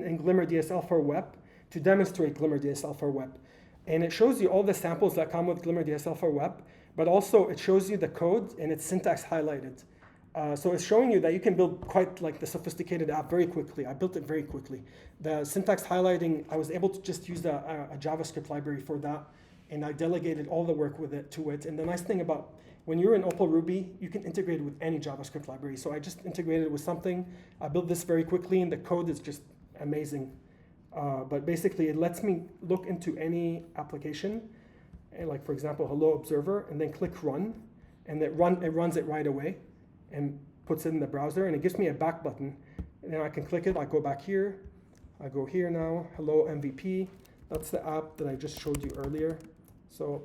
in Glimmer DSL for web to demonstrate Glimmer DSL for web. And it shows you all the samples that come with Glimmer DSL for web, but also it shows you the code and its syntax highlighted. So it's showing you that you can build quite like the sophisticated app very quickly. I built it very quickly. The syntax highlighting, I was able to just use a JavaScript library for that, and I delegated all the work to it. And the nice thing about when you're in Opal Ruby, you can integrate it with any JavaScript library. So I just integrated it with something. I built this very quickly, and the code is just amazing. But basically, it lets me look into any application, and like for example, Hello Observer, and then click Run, and it runs it right away, and puts it in the browser, and it gives me a back button. And then I can click it, I go back here, I go here now, Hello MVP. That's the app that I just showed you earlier. So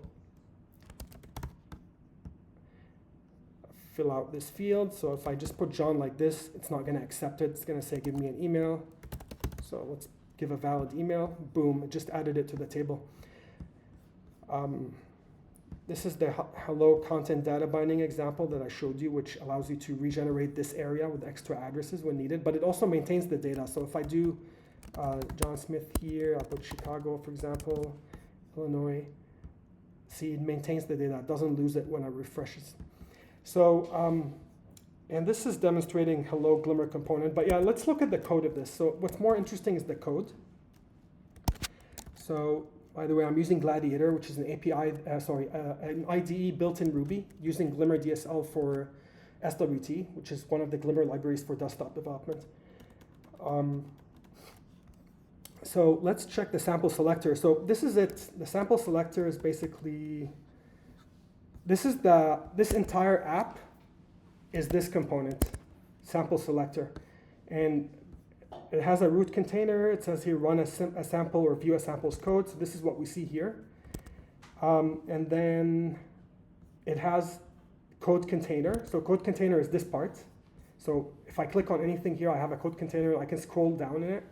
fill out this field. So if I just put John like this, it's not gonna accept it. It's gonna say, give me an email. So let's give a valid email. Boom, it just added it to the table. This is the Hello content data binding example that I showed you, which allows you to regenerate this area with extra addresses when needed, but it also maintains the data. So if I do John Smith here, I'll put Chicago, for example, Illinois. See, it maintains the data. It doesn't lose it when I refreshes. So, and this is demonstrating Hello Glimmer component. But yeah, let's look at the code of this. So what's more interesting is the code. So, by the way, I'm using Gladiator, which is an API, an IDE built in Ruby using Glimmer DSL for SWT, which is one of the Glimmer libraries for desktop development. So let's check the sample selector. So this is it. The sample selector is basically, this entire app is this component, sample selector. And it has a root container. It says here, run a sample or view a sample's code. So this is what we see here. And then it has code container. So code container is this part. So if I click on anything here, I have a code container. I can scroll down in it.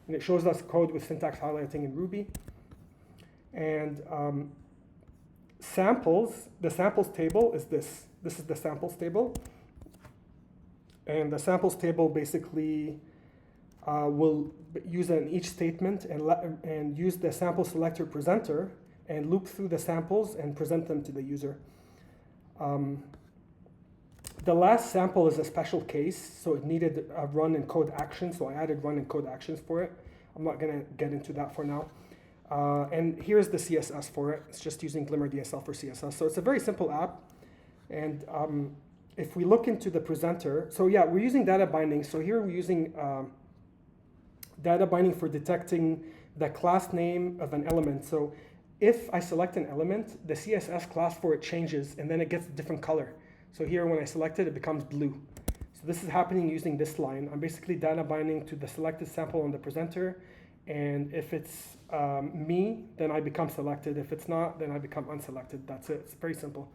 And it shows us code with syntax highlighting in Ruby. And samples, the samples table is this. This is the samples table. And the samples table basically will use an each statement and use the sample selector presenter and loop through the samples and present them to the user. The last sample is a special case, so it needed a run and code action, so I added run and code actions for it. I'm not going to get into that for now. And here's the CSS for it. It's just using Glimmer DSL for CSS. So it's a very simple app. And if we look into the presenter, so yeah, we're using data binding. So here we're using data binding for detecting the class name of an element. So if I select an element, the CSS class for it changes, and then it gets a different color. So here, when I select it, it becomes blue. So this is happening using this line. I'm basically data binding to the selected sample on the presenter, and if it's me, then I become selected. If it's not, then I become unselected. That's it. It's very simple.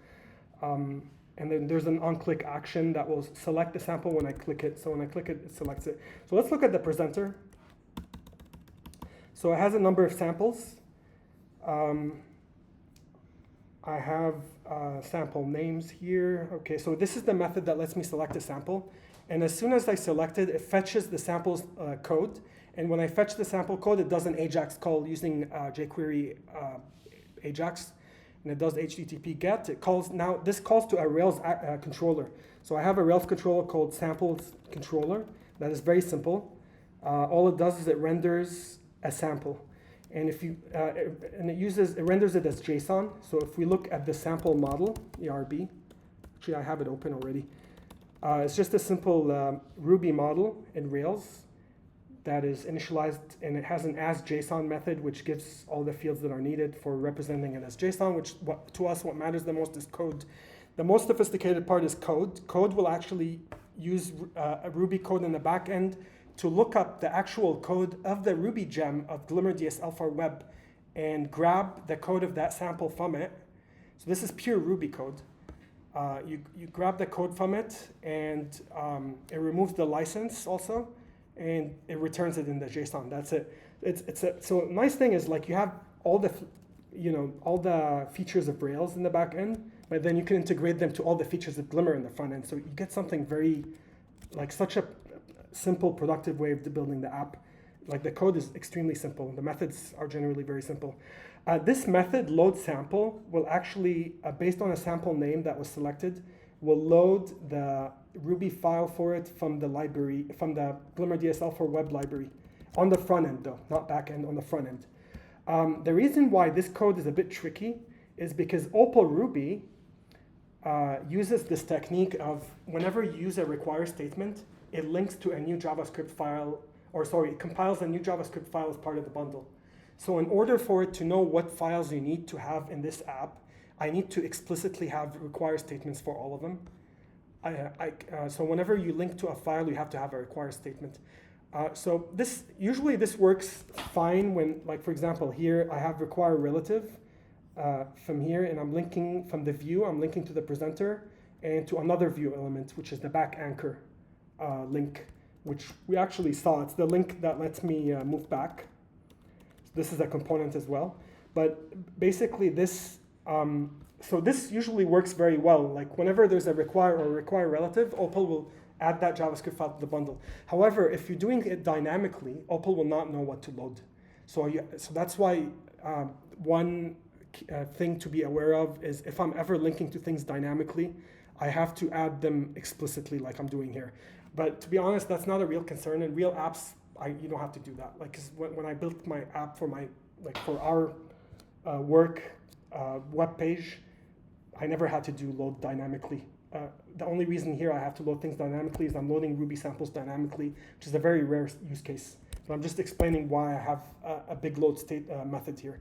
And then there's an on-click action that will select the sample when I click it. So when I click it, it selects it. So let's look at the presenter. So it has a number of samples. I have sample names here. Okay, so this is the method that lets me select a sample. And as soon as I select it, it fetches the sample's code. And when I fetch the sample code, it does an AJAX call using jQuery AJAX. And it does HTTP GET. It calls, now this calls to a Rails controller. So I have a Rails controller called samples controller. That is very simple. All it does is it renders a sample. And if you it renders it as JSON. So if we look at the sample model, RB, actually I have it open already. It's just a simple Ruby model in Rails that is initialized, and it has an as.json method which gives all the fields that are needed for representing it as JSON, which to us what matters the most is code. The most sophisticated part is code. Code will actually use a Ruby code in the back end to look up the actual code of the Ruby gem of Glimmer DSL for web and grab the code of that sample from it. So this is pure Ruby code. You grab the code from it, and it removes the license also, and it returns it in the JSON. That's it. So nice thing is, like, you have all the all the features of Rails in the back end, but then you can integrate them to all the features of Glimmer in the front end. So you get something very, like, such a simple, productive way of building the app. Like, the code is extremely simple. The methods are generally very simple. This method, load sample, will actually, based on a sample name that was selected, will load the Ruby file for it from the library, from the Glimmer DSL for web library. On the front end, though, not back end, on the front end. The reason why this code is a bit tricky is because Opal Ruby uses this technique of whenever you use a require statement, it links to a new JavaScript file, it compiles a new JavaScript file as part of the bundle. So in order for it to know what files you need to have in this app, I need to explicitly have require statements for all of them. So whenever you link to a file, you have to have a require statement. So usually this works fine when, like, for example, here I have require relative from here, and I'm linking from the view, I'm linking to the presenter and to another view element, which is the back anchor link, which we actually saw. It's the link that lets me move back. So this is a component as well. But basically this, so this usually works very well. Like, whenever there's a require or require relative, Opal will add that JavaScript file to the bundle. However, if you're doing it dynamically, Opal will not know what to load. So that's why one thing to be aware of is if I'm ever linking to things dynamically, I have to add them explicitly like I'm doing here. But to be honest, that's not a real concern. In real apps, you don't have to do that. Like, 'cause when I built my app for our work web page, I never had to do load dynamically. The only reason here I have to load things dynamically is I'm loading Ruby samples dynamically, which is a very rare use case. So I'm just explaining why I have a big load state method here.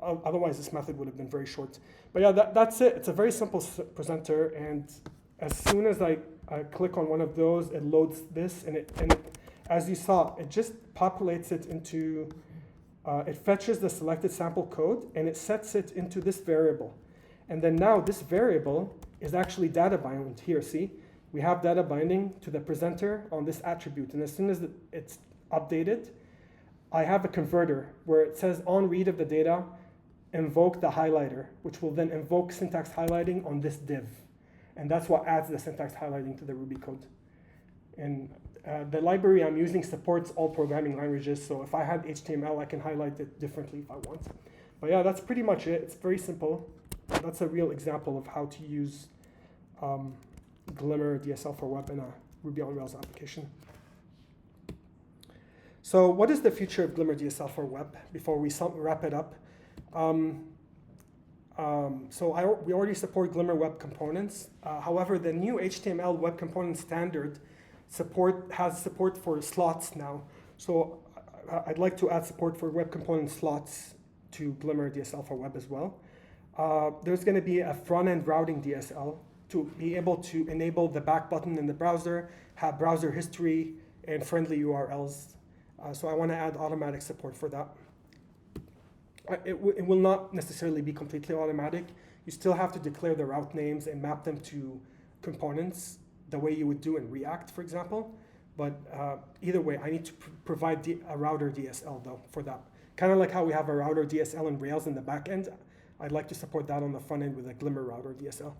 Otherwise, this method would have been very short. But yeah, that's it. It's a very simple presenter, and as soon as I click on one of those, it loads this, and as you saw, it just populates it into, it fetches the selected sample code, and it sets it into this variable. And then now this variable is actually data bound here, see? We have data binding to the presenter on this attribute, and as soon as it's updated, I have a converter where it says on read of the data, invoke the highlighter, which will then invoke syntax highlighting on this div. And that's what adds the syntax highlighting to the Ruby code. And the library I'm using supports all programming languages, so if I had HTML, I can highlight it differently if I want. But yeah, that's pretty much it. It's very simple. That's a real example of how to use Glimmer DSL for web in a Ruby on Rails application. So what is the future of Glimmer DSL for web before we wrap it up? We already support Glimmer web components. However, the new HTML web component standard has support for slots now. So I'd like to add support for web component slots to Glimmer DSL for web as well. There's going to be a front-end routing DSL to be able to enable the back button in the browser, have browser history, and friendly URLs. So I want to add automatic support for that. It will not necessarily be completely automatic. You still have to declare the route names and map them to components the way you would do in React, for example. But either way, I need to provide a router DSL, though, for that. Kind of like how we have a router DSL in Rails in the back end. I'd like to support that on the front end with a Glimmer router DSL.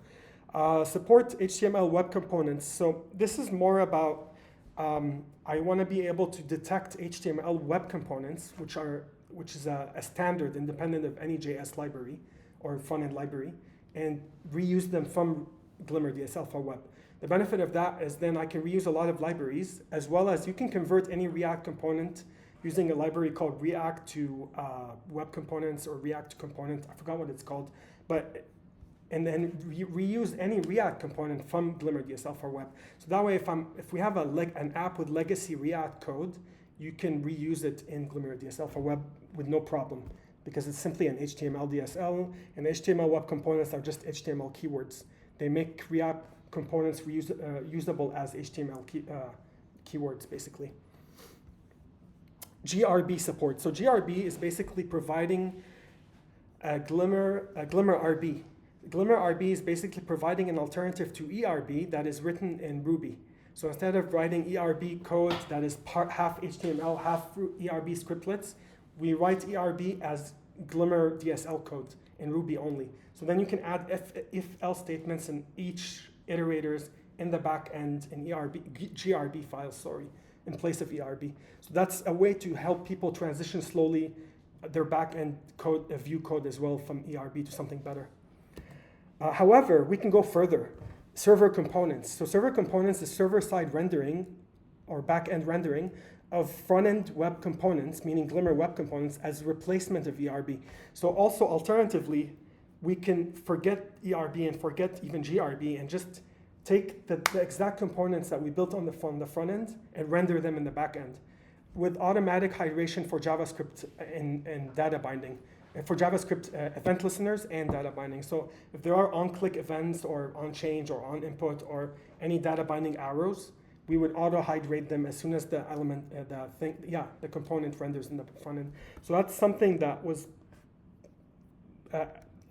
Support HTML web components. So this is more about, I want to be able to detect HTML web components, which is a standard independent of any JS library or front-end library, and reuse them from Glimmer DSL for web. The benefit of that is then I can reuse a lot of libraries, as well as you can convert any React component using a library called React to web components or React to component. I forgot what it's called, and then reuse any React component from Glimmer DSL for web. So that way, if we have an app with legacy React code, you can reuse it in Glimmer DSL for web with no problem, because it's simply an HTML DSL, and HTML web components are just HTML keywords. They make React components usable as HTML keywords, basically. GRB support. So GRB is basically providing a Glimmer RB. Glimmer RB is basically providing an alternative to ERB that is written in Ruby. So instead of writing ERB code that is half HTML, half ERB scriptlets, we write ERB as Glimmer DSL code in Ruby only. So then you can add if-else statements in each iterators in the back end in GRB files, in place of ERB. So that's a way to help people transition slowly their back end code, view code as well, from ERB to something better. However, we can go further. Server components. So server components is server-side rendering or back-end rendering of front-end web components, meaning Glimmer web components, as replacement of ERB. So also alternatively, we can forget ERB and forget even GRB and just take the exact components that we built on the front end and render them in the back end with automatic hydration for JavaScript and data binding. For JavaScript event listeners and data binding. So if there are on-click events or on-change or on-input or any data binding arrows, we would auto-hydrate them as soon as the element, the component renders in the front end. So that's something that was,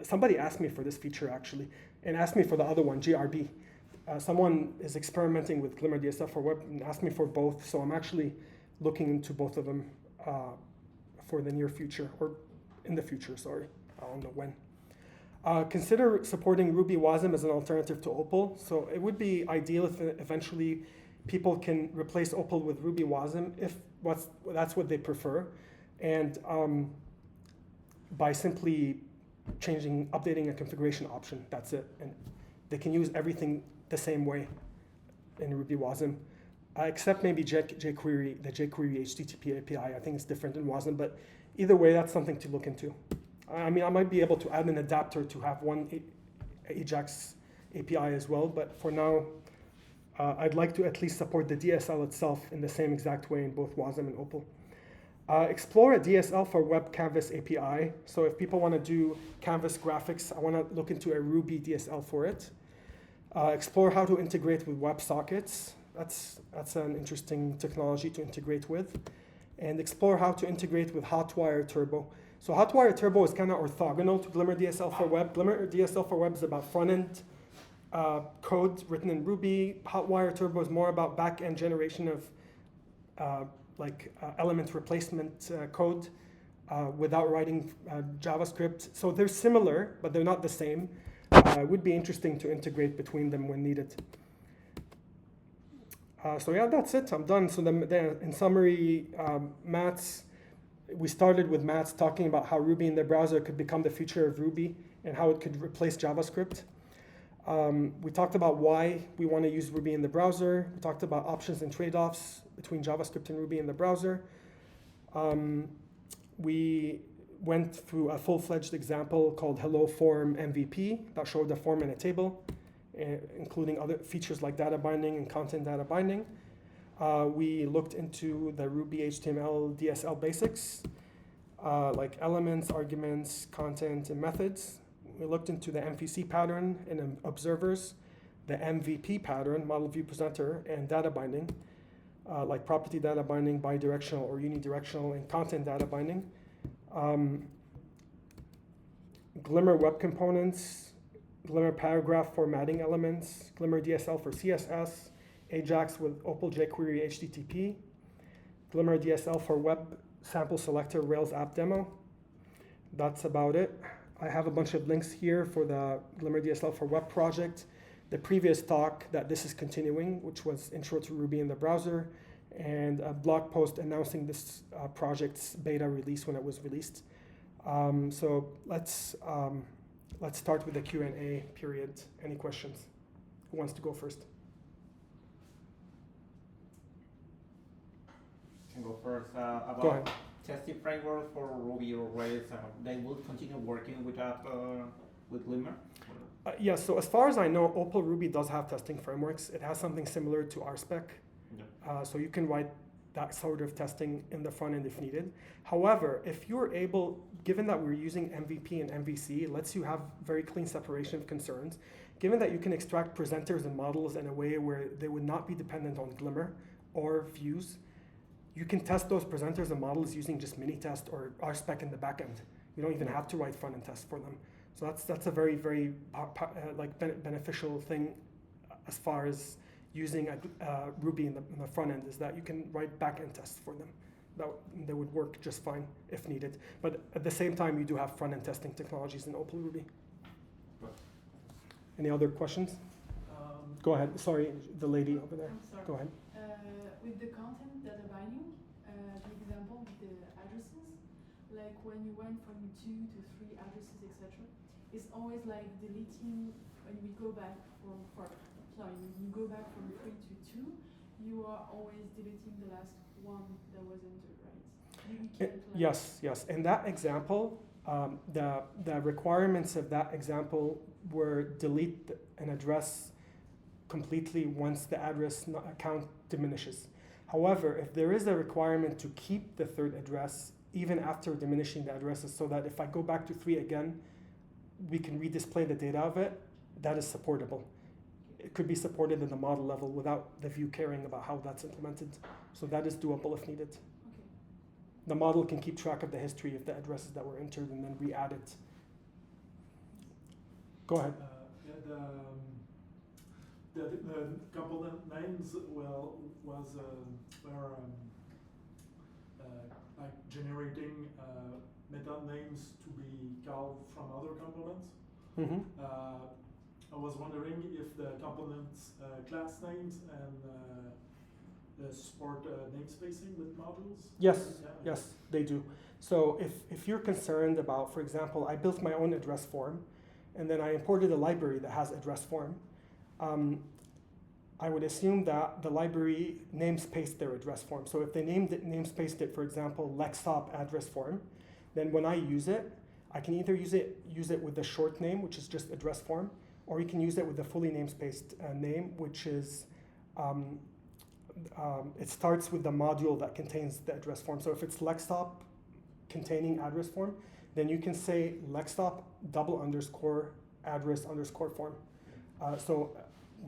somebody asked me for this feature actually, and asked me for the other one, GRB. Someone is experimenting with Glimmer DSL for web and asked me for both, so I'm actually looking into both of them for the near future, or in the future, I don't know when. Consider supporting Ruby WASM as an alternative to Opal. So it would be ideal if eventually people can replace Opal with Ruby WASM if that's what they prefer, and by simply updating a configuration option, that's it. And they can use everything the same way in Ruby WASM, except maybe jQuery, the jQuery HTTP API. I think it's different in WASM, but either way, that's something to look into. I mean, I might be able to add an adapter to have one AJAX API as well, but for now, I'd like to at least support the DSL itself in the same exact way in both WASM and Opal. Explore a DSL for Web Canvas API. So if people want to do Canvas graphics, I want to look into a Ruby DSL for it. Explore how to integrate with WebSockets. That's an interesting technology to integrate with. And explore how to integrate with Hotwire Turbo. So Hotwire Turbo is kind of orthogonal to Glimmer DSL for web. Glimmer DSL for web is about front-end code written in Ruby. Hotwire Turbo is more about back-end generation of element replacement code without writing JavaScript. So they're similar, but they're not the same. It would be interesting to integrate between them when needed. So yeah, that's it. I'm done. So in summary, Matz, we started with Matz talking about how Ruby in the browser could become the future of Ruby and how it could replace JavaScript. We talked about why we want to use Ruby in the browser. We talked about options and trade-offs between JavaScript and Ruby in the browser. We went through a full-fledged example called Hello Form MVP that showed a form and a table, including other features like data binding and content data binding. We looked into the Ruby HTML DSL basics, like elements, arguments, content, and methods. We looked into the MVC pattern and observers. the MVP pattern, model view presenter, and data binding, like property data binding, bidirectional or unidirectional, and content data binding. Glimmer web components, Glimmer paragraph formatting elements, Glimmer DSL for CSS, Ajax with Opal jQuery HTTP, Glimmer DSL for web sample selector Rails app demo. That's about it. I have a bunch of links here for the Glimmer DSL for web project, the previous talk that this is continuing, which was Intro to Ruby in the Browser, and a blog post announcing this project's beta release when it was released. So let's start with the Q&A period. Any questions? Who wants to go first? Can go first. About Go ahead. testing framework for Ruby or Rails. They will continue working with that with Glimmer. Yes, so as far as I know, Opal Ruby does have testing frameworks. It has something similar to RSpec. Yeah. So you can write that sort of testing in the front end if needed. However, if you're able, given that we're using MVP and MVC, it lets you have very clean separation of concerns. Given that you can extract presenters and models in a way where they would not be dependent on Glimmer or views, you can test those presenters and models using just Minitest or RSpec in the backend. You don't even have to write front-end tests for them. So that's a very, very beneficial thing as far as using Ruby in the front end, is that you can write back-end tests for them. They would work just fine if needed. But at the same time, you do have front-end testing technologies in Opal Ruby. Any other questions? Go ahead. Sorry, the lady over there. I'm sorry. Go ahead. With the content data binding, the example with the addresses, like when you went from 2 to 3 addresses, etc., it's always like deleting when we go back when you go back from 3 to 2, you are always deleting the last one that was entered, right? Yes. In that example, the requirements of that example were delete an address completely once the address count diminishes. However, if there is a requirement to keep the third address even after diminishing the addresses, so that if I go back to 3 again, we can redisplay the data of it, that is supportable. It could be supported in the model level without the view caring about how that's implemented. So that is doable if needed. Okay. The model can keep track of the history of the addresses that were entered and then re-add it. Go ahead. The component names were like generating method names to be called from other components. Mm-hmm. I was wondering if the components class names and support namespacing with modules? Yes, Yeah. yes, they do. So if you're concerned about, for example, I built my own address form, and then I imported a library that has address form, I would assume that the library namespaced their address form. So if they namespaced it, for example, Lexop address form, then when I use it, I can either use it with the short name, which is just address form, or you can use it with the fully namespaced name, which is, it starts with the module that contains the address form. So if it's Lexop containing address form, then you can say Lexop _address_ form. So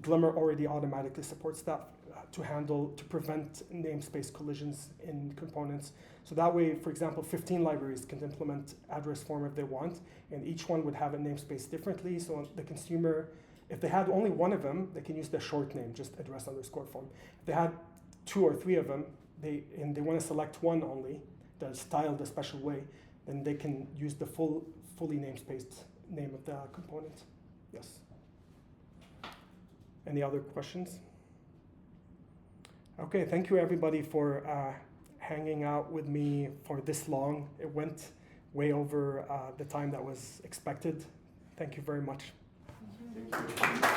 Glimmer already automatically supports that to prevent namespace collisions in components. So that way, for example, 15 libraries can implement address form if they want, and each one would have a namespace differently. So the consumer, if they had only one of them, they can use the short name, just address_ form. If they had 2 or 3 of them, they want to select one only, that's styled a special way, then they can use the fully namespaced name of the component. Yes. Any other questions? Okay, thank you everybody for hanging out with me for this long. It went way over the time that was expected. Thank you very much. Thank you.